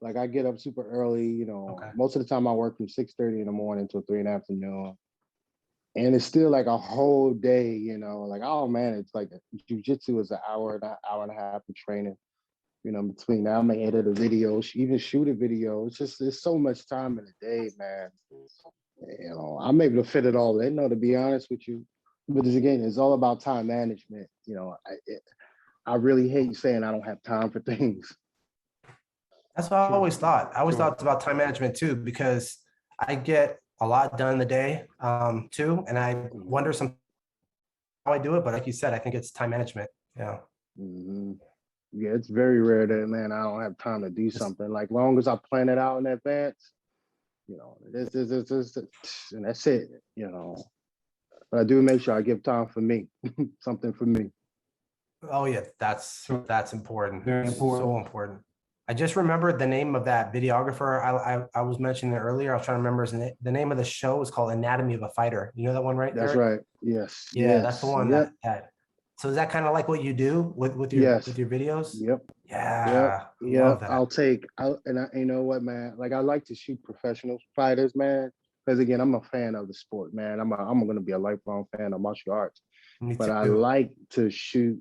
Like I get up super early, most of the time I work from 6:30 in the morning till 3 in the afternoon. And it's still like a whole day, like, oh man, it's like jujitsu is an hour and a half of training. Between now I may edit a video, even shoot a video. It's just, there's so much time in a day, man. I'm able to fit it all in, to be honest with you. But again, it's all about time management. I really hate saying I don't have time for things. That's what I always thought. I always thought it's about time management too, because I get a lot done in the day too. And I wonder some how I do it, but like you said, I think it's time management. Yeah. Mm-hmm. Yeah, it's very rare that, man, I don't have time to do something. Like long as I plan it out in advance, this, and that's it, But I do make sure I give time for me, something for me. Oh yeah, that's important. Very important. So important. I just remembered the name of that videographer I was mentioning earlier. I was trying to remember his name. The name of the show is called Anatomy of a Fighter. You know that one, right? That's Eric? right. Yes. Yeah, yes. that's the one. Yep. that. So is that kind of like what you do with your videos? Yep. Yeah. Yep. And you know what, man? Like I like to shoot professional fighters, man. Because again, I'm a fan of the sport, man. I'm going to be a lifelong fan of martial arts. But I like to shoot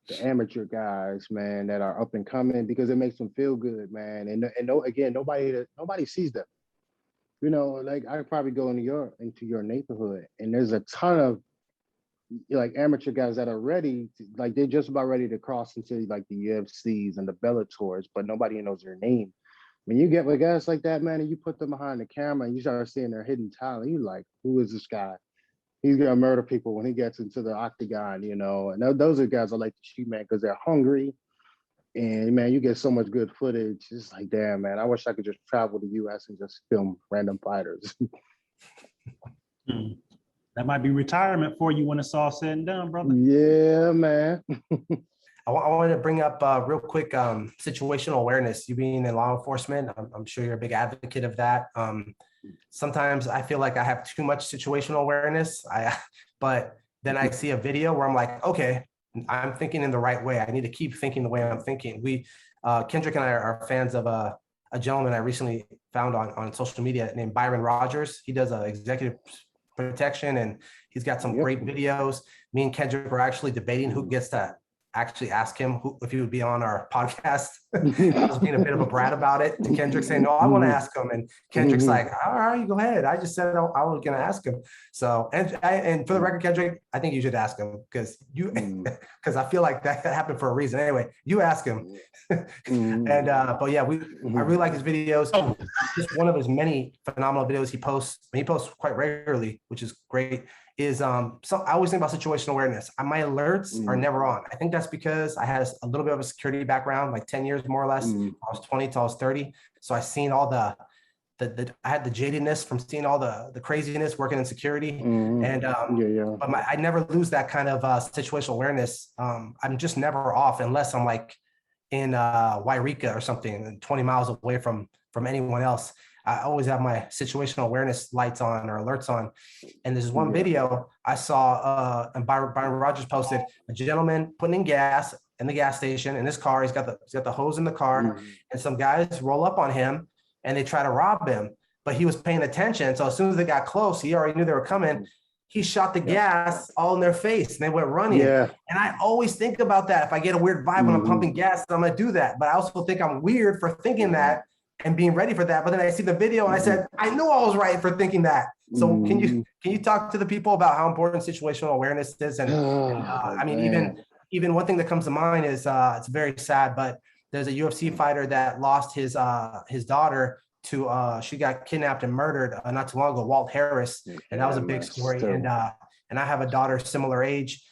the amateur guys, man, that are up and coming because it makes them feel good, man. And nobody sees them. Like I probably go into your neighborhood, and there's a ton of like amateur guys that are ready, they're just about ready to cross into like the UFCs and the Bellators, but nobody knows their name. When you get with guys like that, man, and you put them behind the camera and you start seeing their hidden talent, you like, who is this guy? He's gonna murder people when he gets into the octagon, And those are guys I like to shoot, man, because they're hungry. And man, you get so much good footage. It's like, damn, man, I wish I could just travel to the US and just film random fighters. That might be retirement for you when it's all said and done, brother. Yeah, man. I wanted to bring up real quick situational awareness. You being in law enforcement, I'm sure you're a big advocate of that. Sometimes I feel like I have too much situational awareness. But then I see a video where I'm like, okay, I'm thinking in the right way. I need to keep thinking the way I'm thinking. Kendrick and I are fans of a gentleman I recently found on social media named Byron Rogers. He does executive protection, and he's got some great videos. Me and Kendrick were actually debating who gets to actually ask him if he would be on our podcast. I was being a bit of a brat about it to Kendrick, saying, no, I want to ask him. And Kendrick's like, all right, go ahead. I just said I was going to ask him. So, and for the record, Kendrick, I think you should ask him because because I feel like that happened for a reason. Anyway, you ask him. And, but yeah, I really like his videos. Just one of his many phenomenal videos he posts quite regularly, which is great, is so I always think about situational awareness. My alerts are never on. I think that's because I had a little bit of a security background, like 10 years more or less. I was 20 till I was 30. So I seen all the I had the jadedness from seeing all the craziness working in security. And but I never lose that kind of situational awareness. I'm just never off unless I'm like in Wairika or something, 20 miles away from anyone else. I always have my situational awareness lights on or alerts on. And there's one video I saw, and Byron Rogers posted, a gentleman putting in gas in the gas station in his car. He's got the hose in the car, and some guys roll up on him and they try to rob him, but he was paying attention. So as soon as they got close, he already knew they were coming. He shot the gas all in their face and they went running. And I always think about that. If I get a weird vibe when I'm pumping gas, I'm gonna do that. But I also think I'm weird for thinking that and being ready for that. But then I see the video and I said, I knew I was right for thinking that. So can you talk to the people about how important situational awareness is? And, I mean, even one thing that comes to mind is it's very sad, but there's a UFC fighter that lost his daughter to she got kidnapped and murdered not too long ago, Walt Harris, and that was a big story. And I have a daughter similar age,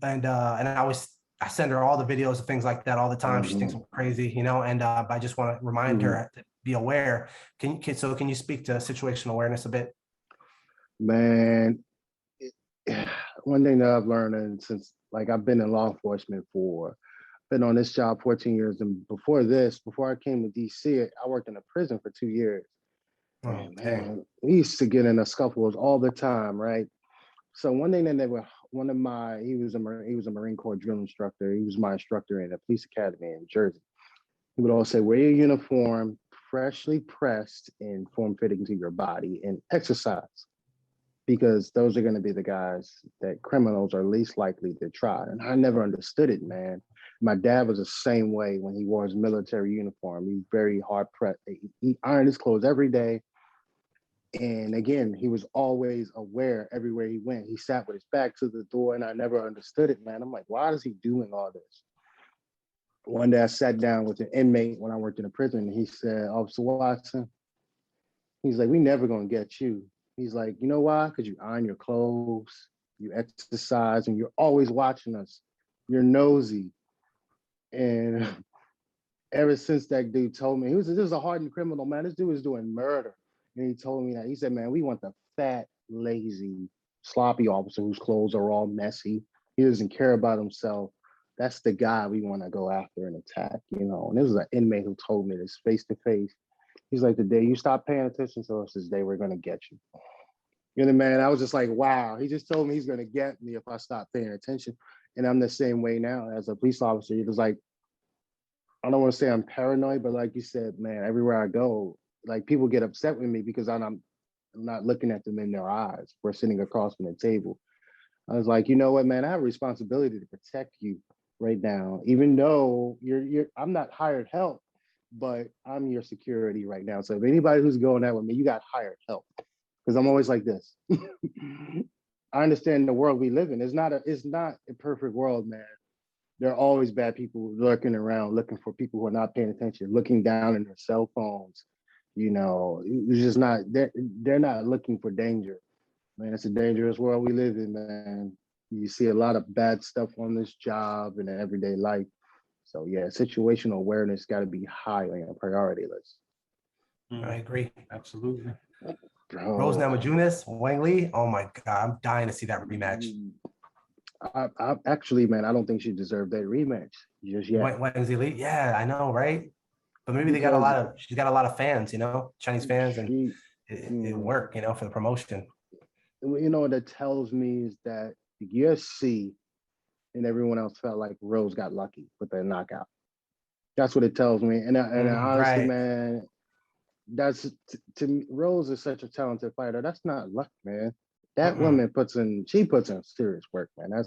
and I send her all the videos and things like that all the time. She thinks I'm crazy, you know, and I just want to remind her to be aware. Can you speak to situational awareness a bit? Man, one thing that I've learned, and since like I've been in law enforcement been on this job 14 years, and before I came to DC, I worked in a prison for 2 years. And man, we used to get in a scuffles all the time, right? So one thing that he was a Marine Corps drill instructor. He was my instructor in a police academy in Jersey. He would always say, wear your uniform, freshly pressed and form fitting to your body, and exercise, because those are going to be the guys that criminals are least likely to try. And I never understood it, man. My dad was the same way when he wore his military uniform. He was very hard pressed. He ironed his clothes every day. And again, he was always aware everywhere he went. He sat with his back to the door, and I never understood it, man. I'm like, why is he doing all this? One day I sat down with an inmate when I worked in a prison, and he said, Officer Watson, he's like, we never gonna get you. He's like, you know why? Because you iron your clothes, you exercise, and you're always watching us. You're nosy. And ever since that dude told me, this is a hardened criminal, man. This dude was doing murder. And he told me that. He said, man, we want the fat, lazy, sloppy officer whose clothes are all messy. He doesn't care about himself. That's the guy we want to go after and attack, you know. And this was an inmate who told me this face to face. He's like, the day you stop paying attention to us is the day we're going to get you. You know, man, I was just like, wow. He just told me he's going to get me if I stop paying attention. And I'm the same way now as a police officer. He was like, I don't want to say I'm paranoid, but like you said, man, everywhere I go, like people get upset with me because I'm not looking at them in their eyes. We're sitting across from the table. I was like, you know what, man, I have a responsibility to protect you right now, even though I'm not hired help, but I'm your security right now. So if anybody who's going out with me, you got hired help, because I'm always like this. I understand the world we live in. It's not a perfect world, man. There are always bad people lurking around, looking for people who are not paying attention, looking down in their cell phones. You know, it's just not, they're not looking for danger. Man, it's a dangerous world we live in, man. You see a lot of bad stuff on this job and in everyday life. So yeah, situational awareness got to be high on your priority list. I agree. Absolutely. Rose Namajunas, Wang Lee. Oh my God, I'm dying to see that rematch. I actually, man, I don't think she deserved that rematch just yet. Wang Lee, yeah, I know, right? But maybe she's got a lot of fans, you know, Chinese fans, and it worked, you know, for the promotion. You know, what that tells me is that the UFC and everyone else felt like Rose got lucky with their knockout. That's what it tells me. And honestly, right, man, that's to me, Rose is such a talented fighter. That's not luck, man. That woman puts in serious work, man.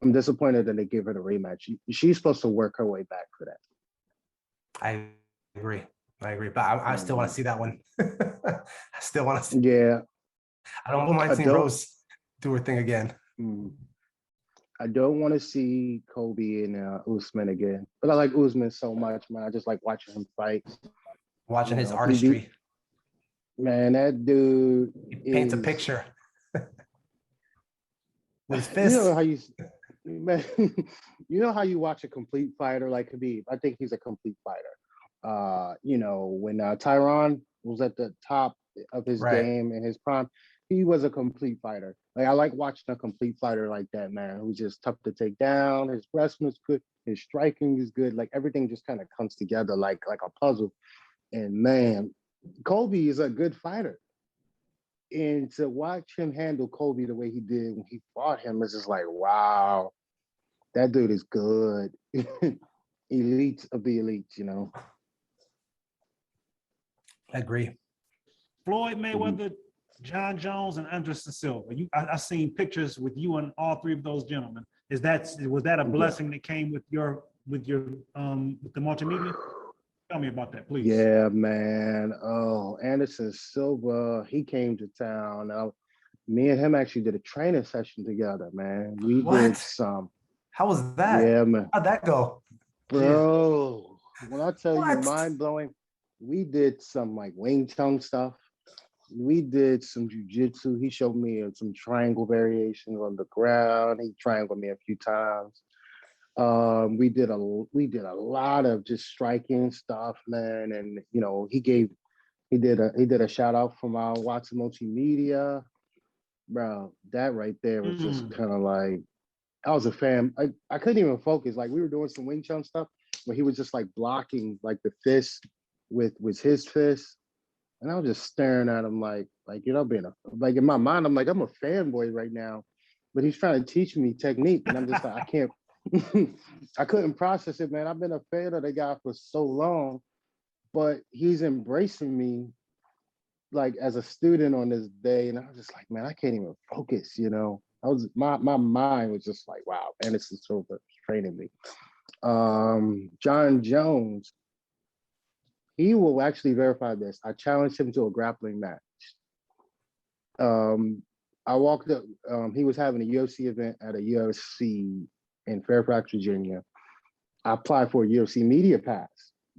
I'm disappointed that they gave her the rematch. She's supposed to work her way back for that. I agree. I agree. But I still want to see that one. I still want to see. Yeah, I don't mind I seeing don't. Rose do her thing again. mm, I don't want to see Kobe and Usman again, but I like Usman so much, man. I just like watching him fight. You Watching his know, he be artistry. man, that dude He paints a is. picture with his You know fists. how you, man, you know how you watch a complete fighter like Khabib. I think he's a complete fighter. You know, when Tyron was at the top of his Right. game in his prime, he was a complete fighter. Like I like watching a complete fighter like that, man, who's just tough to take down. His wrestling is good, his striking is good. Like everything just kind of comes together like a puzzle. And man, Kobe is a good fighter. And to watch him handle Kobe the way he did when he fought him is just like, wow, that dude is good. Elite of the elites, you know. I agree. Floyd Mayweather, John Jones, and Anderson Silva. I seen pictures with you and all three of those gentlemen. Was that a blessing that came with with the multimedia? Tell me about that, please. Yeah, man. Oh, Anderson Silva, he came to town. Me and him actually did a training session together, man. We did What? some, How was that? yeah, man. How'd that go? Yeah. Bro, when I tell you What? mind blowing, we did some like Wing Chun stuff. We did some jujitsu. He showed me some triangle variations on the ground. He triangled me a few times. We did a lot of just striking stuff, man. And you know, he did a shout out from our Watson Multimedia, bro. That right there was just kind of like I was a fan. I couldn't even focus. Like we were doing some Wing Chun stuff where he was just like blocking like the fist with his fist. And I was just staring at him like you know, being like in my mind, I'm like, I'm a fanboy right now. But he's trying to teach me technique. And I'm just like, I can't I couldn't process it, man. I've been a fan of the guy for so long, but he's embracing me like as a student on this day. And I was just like, man, I can't even focus, you know. My mind was just like, wow, Anderson Silva training me. John Jones, he will actually verify this. I challenged him to a grappling match. Um, I walked up, he was having a UFC event at a UFC in Fairfax, Virginia. I applied for a UFC media pass.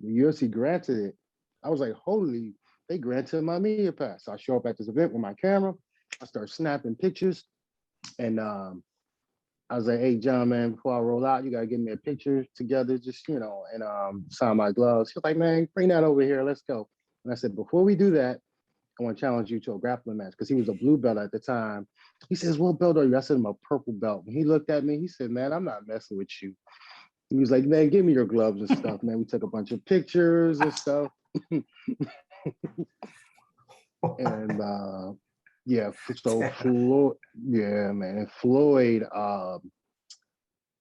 The UFC granted it. I was like, holy, they granted my media pass. So I show up at this event with my camera. I start snapping pictures. And I was like, hey, John, man, before I roll out, you got to give me a picture together, just, you know, and sign my gloves. He was like, man, bring that over here. Let's go. And I said, before we do that, I want to challenge you to a grappling match because he was a blue belt at the time. He says, what belt are you? I said, I'm a purple belt. And he looked at me. He said, man, I'm not messing with you. He was like, man, give me your gloves and stuff, man. We took a bunch of pictures and stuff. And yeah, so Floyd, yeah, man. Floyd,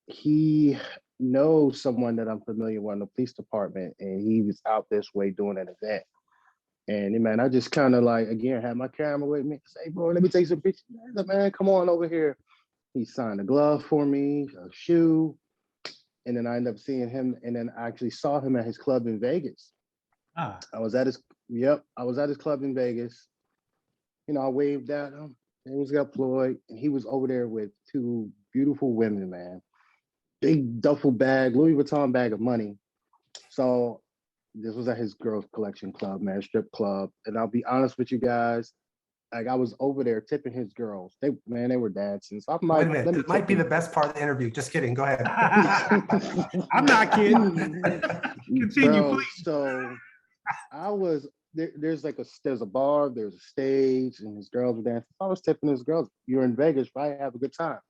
he knows someone that I'm familiar with in the police department, and he was out this way doing an event. And man, I just kind of like again had my camera with me. Say, bro, let me take some pictures. Man, come on over here. He signed a glove for me, a shoe, and then I ended up seeing him. And then I actually saw him at his club in Vegas. Ah. I was at his club in Vegas. You know, I waved at him. And he was got Floyd, and he was over there with two beautiful women, man. Big duffel bag, Louis Vuitton bag of money. So this was at his girls collection club, man, strip club. And I'll be honest with you guys, like I was over there tipping his girls. They were dancing. So I'm Wait like, a minute. let me That might be tip the best part of the interview. Just kidding. Go ahead. I'm not kidding. Continue, bro. please. So I was there's a bar, there's a stage, and his girls were dancing. I was tipping his girls. You're in Vegas, right? Have a good time.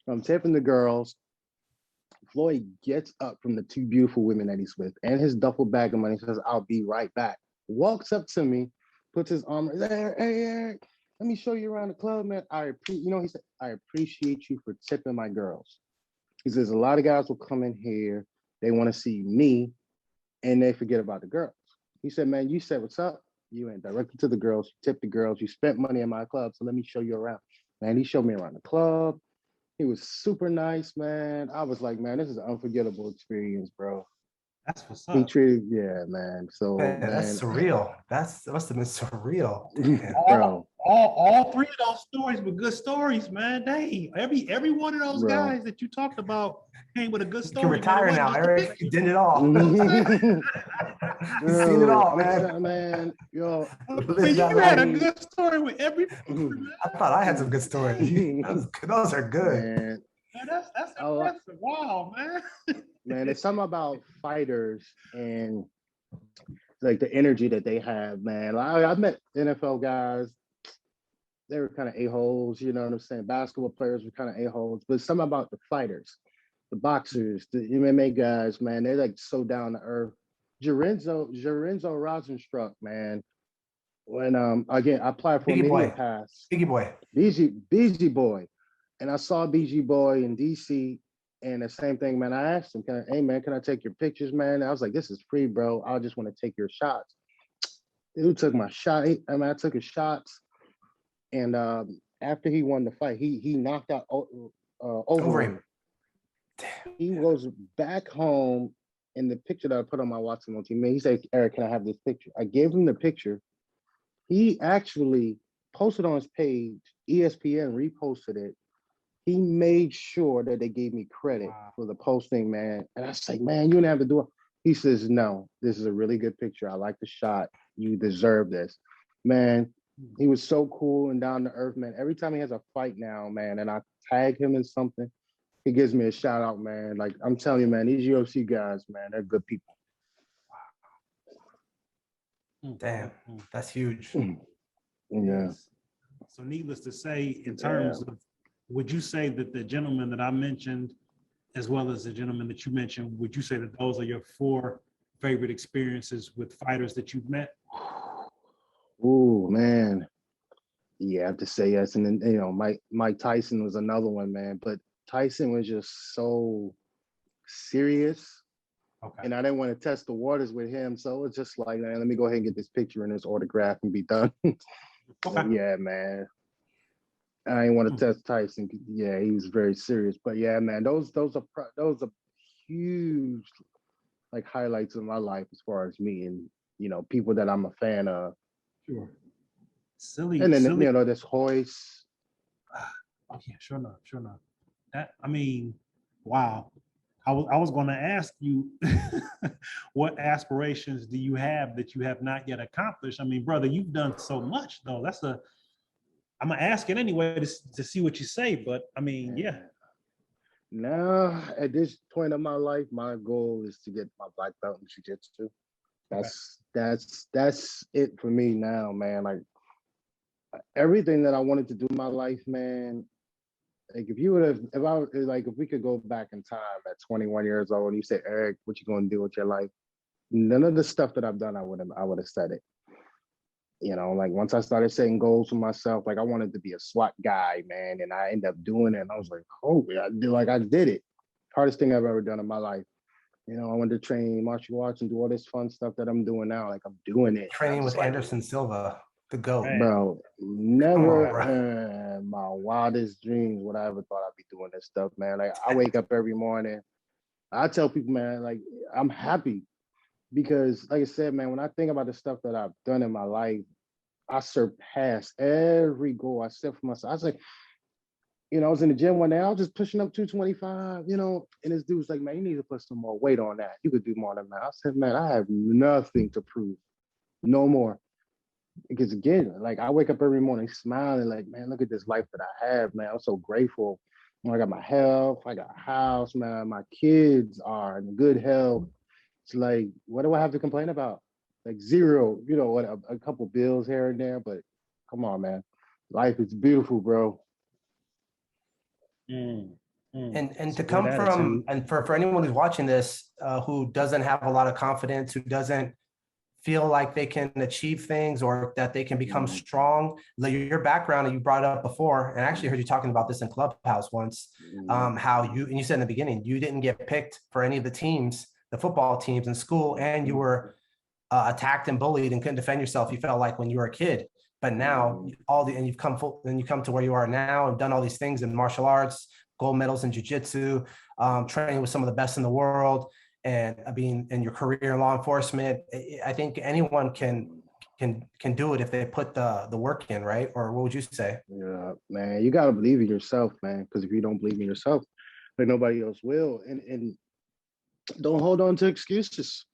I'm tipping the girls. Floyd gets up from the two beautiful women that he's with and his duffel bag of money, says, I'll be right back. Walks up to me, puts his arm there, hey, Eric, let me show you around the club, man. He said, I appreciate you for tipping my girls. He says, a lot of guys will come in here, they want to see me, and they forget about the girls. He said, man, you said, what's up? You went directly to the girls, you tipped the girls, you spent money in my club, so let me show you around. Man, he showed me around the club. He was super nice, man. I was like, man, this is an unforgettable experience, bro. That's what's He up. treated, yeah, man. So, Man, man, that's surreal. That must have been surreal. Damn. bro, All three of those stories were good stories, man. Dang, every one of those bro. guys that you talked about came with a good You can story, man. It retire wasn't now, just a Eric. picture. You did it all. You've seen it Dude, all, man. man, yo, Man, Lived that you had a life. good story with every I thought I had some good stories. Those are good. man, man, that's I, impressive. Wow, man. man, it's something about fighters and like the energy that they have, man. Like, I met NFL guys, they were kind of a-holes, you know what I'm saying? Basketball players were kind of a-holes, but something about the fighters, the boxers, the MMA guys, man, they're like so down to earth. Jarenzo Rosenstruck, man. When again, I applied for a Biggie media boy. pass, Biggie boy. BG Boy. And I saw BG Boy in DC. And the same thing, man. I asked him, hey man, can I take your pictures, man? I was like, this is free, bro. I just want to take your shots. Dude took my shot. I took his shots. And after he won the fight, he knocked out over him. He goes back home, and the picture that I put on my WhatsApp team, man, he said, Eric, can I have this picture? I gave him the picture. He actually posted on his page, ESPN reposted it. He made sure that they gave me credit for the posting, man. And I was like, man, you didn't have to do it. He says, no, this is a really good picture. I like the shot. You deserve this. Man, he was so cool and down to earth, man. Every time he has a fight now, man, and I tag him in something, he gives me a shout out, man. Like, I'm telling you, man, these UFC guys, man, they're good people. Damn, that's huge. Yeah. So needless to say, in terms of, would you say that the gentleman that I mentioned, as well as the gentleman that you mentioned, would you say that those are your 4 favorite experiences with fighters that you've met? Oh, man. Yeah, I have to say yes. And then, you know, Mike Tyson was another one, man. But Tyson was just so serious. Okay. And I didn't want to test the waters with him. So it's just like, man, let me go ahead and get this picture and this autograph and be done. Okay. Yeah, man. I didn't want to test Tyson. Yeah, he was very serious. But yeah, man, those are huge like highlights of my life as far as me and, you know, people that I'm a fan of. Sure. Silly. And then, you know, this Hoist. Oh yeah, sure enough. That, I mean, wow. I was going to ask you, what aspirations do you have that you have not yet accomplished? I mean, brother, you've done so much, though. I'm going to ask it anyway to see what you say. But, I mean, yeah. Now, at this point of my life, my goal is to get my black belt in jiu-jitsu. That's it for me now, man. Like, everything that I wanted to do in my life, man, like if we could go back in time at 21 years old and you say, Eric, what you gonna do with your life? None of the stuff that I've done, I would have said it. You know, like once I started setting goals for myself, like I wanted to be a SWAT guy, man, and I ended up doing it. And I was like, oh, I did it. Hardest thing I've ever done in my life. You know, I wanted to train martial arts and do all this fun stuff that I'm doing now. Like I'm doing it. Training with Anderson Silva. The GOAT. Bro, never in my wildest dreams would I ever thought I'd be doing this stuff, man. Like I wake up every morning. I tell people, man, like I'm happy because, like I said, man, when I think about the stuff that I've done in my life, I surpassed every goal I set for myself. I was like, you know, I was in the gym one day, I was just pushing up 225, you know, and this dude was like, man, you need to put some more weight on that. You could do more than that. I said, man, I have nothing to prove. No more. Because again, like I wake up every morning smiling, like, man, look at this life that I have, man. I'm so grateful. I got my health, I got a house, man. My kids are in good health. It's like, what do I have to complain about? Like zero, you know, what a couple bills here and there, but come on, man. Life is beautiful, bro. And to come from, and for anyone who's watching this, who doesn't have a lot of confidence, who doesn't feel like they can achieve things or that they can become strong. Your background, and you brought it up before, and I actually heard you talking about this in Clubhouse once, how you said in the beginning, you didn't get picked for any of the teams, the football teams in school, and you were attacked and bullied and couldn't defend yourself. You felt like when you were a kid, but now and you've come to where you are now and done all these things in martial arts, gold medals in jiu-jitsu, training with some of the best in the world. and being in your career in law enforcement. I think anyone can do it if they put the work in, right? Or what would you say? Yeah, man, you gotta believe in yourself, man. Because if you don't believe in yourself, like nobody else will. And don't hold on to excuses.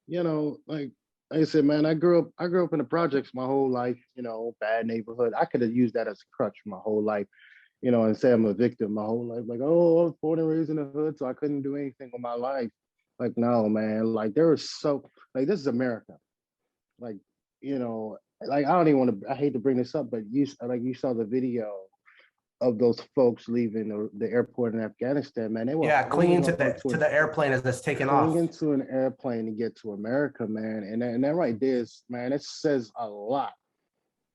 You know, like I said, man, I grew up in the projects my whole life, you know, bad neighborhood. I could have used that as a crutch my whole life, you know, and say I'm a victim my whole life. Like, oh, I was born and raised in the hood, so I couldn't do anything with my life. Like, no, man, like there is so like this is America. Like, you know, like I don't even want to I hate to bring this up, but you saw the video of those folks leaving the airport in Afghanistan, man. They were Yeah, clinging holding to on the airplane as it's taking off. clinging to an airplane to get to America, man. And that right there is, man, it says a lot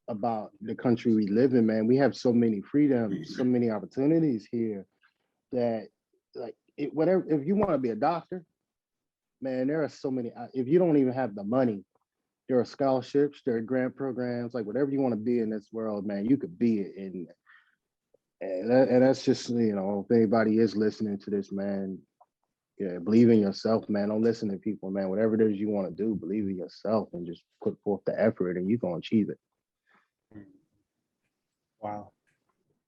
about the country we live in, man. We have so many freedoms, so many opportunities here that, like, whatever. If you want to be a doctor, man, there are so many. If you don't even have the money, there are scholarships, there are grant programs, like whatever you want to be in this world, man, you could be it. And that's just, you know, if anybody is listening to this, man, yeah, believe in yourself, man. Don't listen to people, man. Whatever it is you want to do, believe in yourself and just put forth the effort and you're going to achieve it. Wow.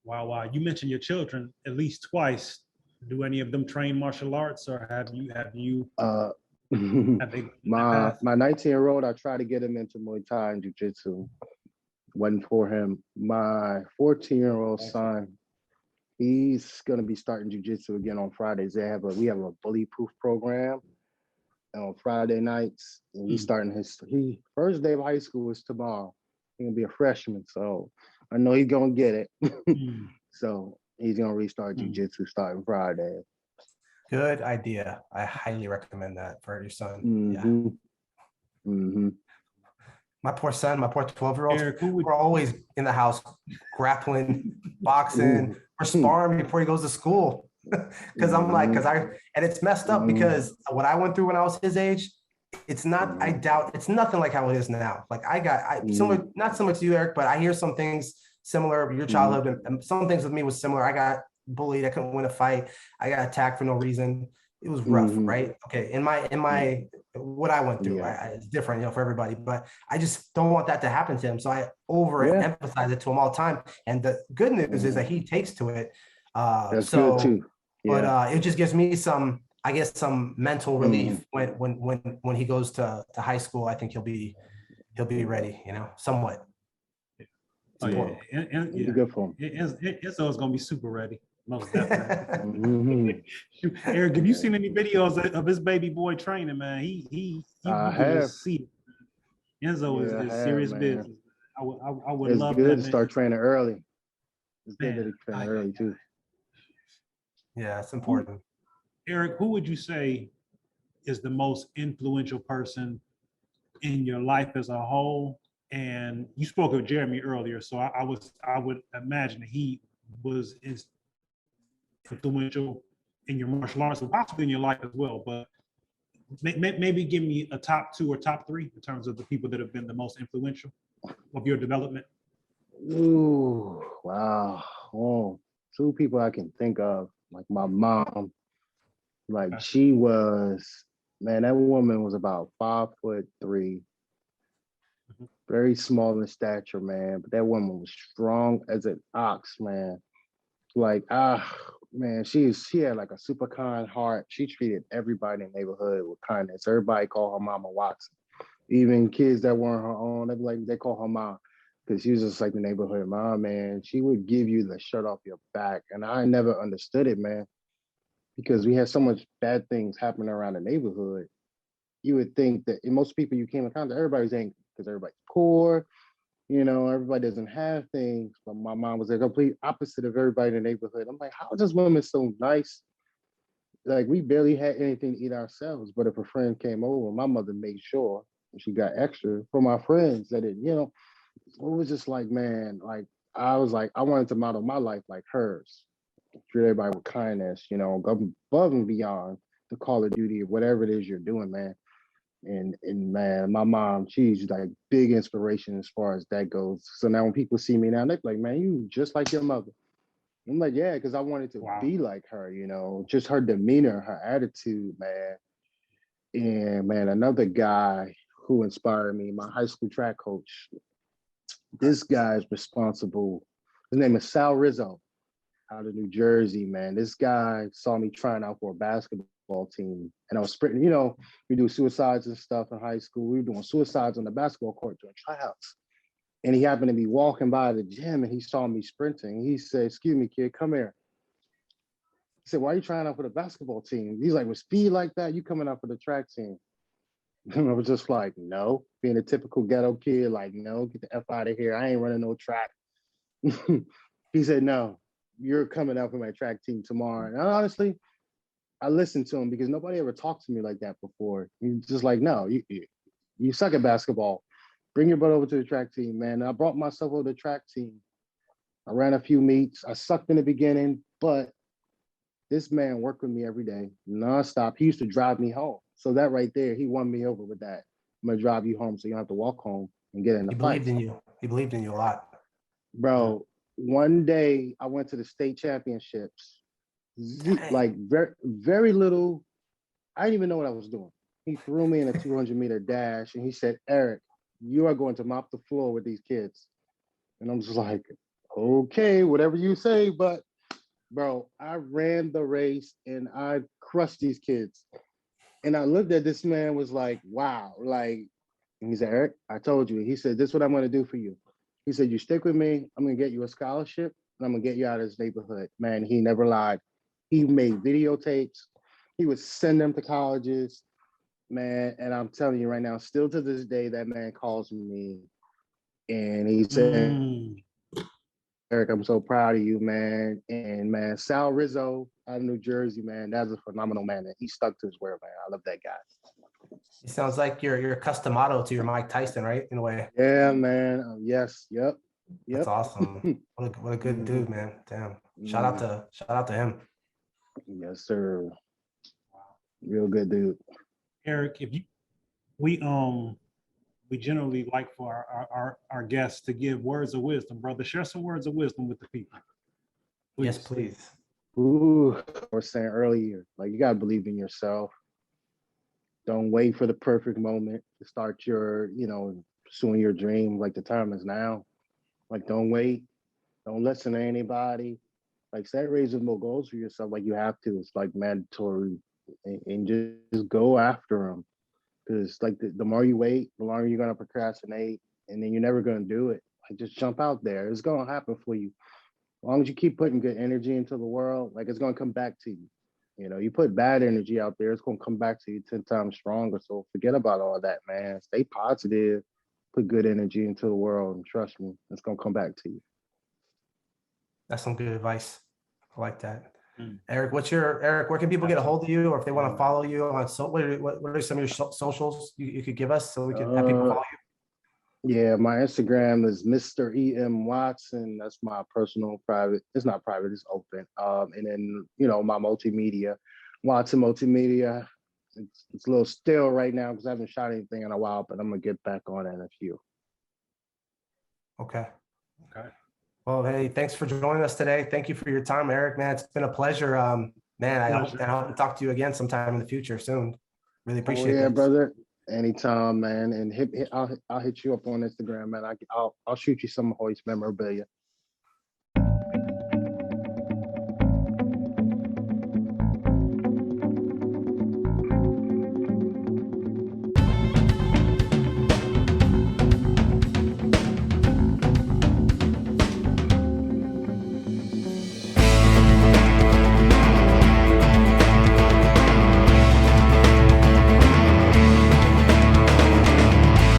Wow. You mentioned your children at least twice. Do any of them train martial arts, or have you Uh, have they my 19-year-old, I tried to get him into Muay Thai and Jiu-Jitsu. Wasn't for him. My 14-year-old son, he's gonna be starting jiu-jitsu again on Fridays. We have a bullyproof program on Friday nights, and he's starting his first day of high school is tomorrow. He's gonna be a freshman, so I know he's gonna get it. So he's gonna restart jiu-jitsu starting Friday. Good idea. I highly recommend that for your son. Mm-hmm. Yeah. Mm-hmm. My poor son, my poor 12-year-olds, Eric, we're always in the house grappling, boxing, or sparring before he goes to school. Because I'm like, and it's messed up because what I went through when I was his age, it's not, I doubt, it's nothing like how it is now. Like similar, not similar to you, Eric, but I hear some things similar, your childhood, and some things with me was similar. I got bullied, I couldn't win a fight, I got attacked for no reason. It was rough, right? Okay, in my what I went through, it's different, you know, for everybody. But I just don't want that to happen to him, so I overemphasize it to him all the time. And the good news is that he takes to it. That's good too. Yeah. But it just gives me some, I guess, some mental relief when he goes to high school. I think he'll be ready, you know, somewhat. Oh yeah, and yeah. Good for him. It's gonna be super ready. Most definitely. Eric, have you seen any videos of his baby boy training, man? He have. See it. Enzo is serious business. I would it's love good that. To start training early. It's good to train early too. Yeah, it's important. Eric, who would you say is the most influential person in your life as a whole? And you spoke of Jeremy earlier, so I would imagine that he was influential in your martial arts, and possibly in your life as well. But maybe give me a top 2 or top 3 in terms of the people that have been the most influential of your development. Ooh, wow. Oh, 2 people I can think of, like my mom. Like she was, man, that woman was about 5'3", very small in stature, man. But that woman was strong as an ox, man. Like, man, she had like a super kind heart. She treated everybody in the neighborhood with kindness. Everybody called her Mama Watson. Even kids that weren't her own, they call her mom. Because she was just like the neighborhood mom, man. She would give you the shirt off your back. And I never understood it, man. Because we had so much bad things happening around the neighborhood. You would think that most people you came in contact, everybody's angry because everybody's poor. You know, everybody doesn't have things. But my mom was the complete opposite of everybody in the neighborhood. I'm like, how is this woman so nice? Like, we barely had anything to eat ourselves. But if a friend came over, my mother made sure she got extra for my friends that it, you know, it was just like, man, like, I was like, I wanted to model my life like hers. Treat everybody with kindness, you know, go above and beyond the call of duty of whatever it is you're doing, man. And man, my mom, she's like big inspiration as far as that goes. So now when people see me now, they're like, man, you just like your mother. I'm like, yeah, because I wanted to be like her, you know, just her demeanor, her attitude, man. And man, another guy who inspired me, my high school track coach. This guy is responsible. His name is Sal Rizzo out of New Jersey, man. This guy saw me trying out for a basketball team. And I was sprinting, you know, we do suicides and stuff in high school. We were doing suicides on the basketball court doing tryouts. And he happened to be walking by the gym and he saw me sprinting. He said, "Excuse me, kid, come here." He said, "Why are you trying out for the basketball team?" He's like, "With speed like that, you coming out for the track team?" And I was just like, no, being a typical ghetto kid, like, no, get the F out of here. I ain't running no track. He said, "No, you're coming out for my track team tomorrow." And honestly, I listened to him because nobody ever talked to me like that before. He's just like, "No, you suck at basketball. Bring your butt over to the track team, man." And I brought myself over to the track team. I ran a few meets. I sucked in the beginning, but this man worked with me every day, nonstop. He used to drive me home. So that right there, he won me over with that. "I'm gonna drive you home so you don't have to walk home and get in the He fight." believed in you. He believed in you a lot. Bro, one day I went to the state championships. Like very, very little. I didn't even know what I was doing. He threw me in a 200-meter dash and he said, "Eric, you are going to mop the floor with these kids." And I'm just like, okay, whatever you say. But bro, I ran the race and I crushed these kids. And I looked at this man, was like, wow. Like, and he said, "Eric, I told you." He said, "This is what I'm going to do for you." He said, "You stick with me, I'm going to get you a scholarship and I'm going to get you out of this neighborhood." Man, he never lied. He made videotapes. He would send them to colleges, man. And I'm telling you right now, still to this day, that man calls me and he said, "Eric, I'm so proud of you, man." And man, Sal Rizzo out of New Jersey, man, that's a phenomenal man. And he stuck to his word, man. I love that guy. It sounds like you're a customato to your Mike Tyson, right? In a way. Yeah, man. Yes. Yep. That's Yep. awesome. What a good dude, man. Damn. Shout out to him. Yes, sir. Real good dude. Eric, if you we generally like for our guests to give words of wisdom, brother. Share some words of wisdom with the people. Please. Yes, please. Ooh, I was saying earlier, like you gotta believe in yourself. Don't wait for the perfect moment to start your, pursuing your dream. Like the time is now. Like don't wait. Don't listen to anybody. Like set reasonable goals for yourself. Like you have to. It's like mandatory, and just go after them. Because like the more you wait, the longer you're gonna procrastinate, and then you're never gonna do it. Like just jump out there. It's gonna happen for you. As long as you keep putting good energy into the world, like it's gonna come back to you. You put bad energy out there, it's gonna come back to you 10 times stronger. So forget about all that, man. Stay positive, put good energy into the world, and trust me, it's gonna come back to you. That's some good advice. I like that. Mm. Eric, where can people get a hold of you, or if they want to follow you on what are some of your socials you could give us so we can have people follow you? Yeah, my Instagram is Mr. E.M. Watson. That's my personal private. It's not private, it's open. And then, my multimedia, Watson Multimedia. It's a little still right now because I haven't shot anything in a while, but I'm going to get back on it in a few. Okay. Okay. Well, hey, thanks for joining us today. Thank you for your time, Eric, man. It's been a pleasure. Man, I hope to talk to you again sometime in the future soon. Really appreciate it. Yeah, brother. Anytime, man. And I'll hit you up on Instagram, man. I'll shoot you some Hoist memorabilia.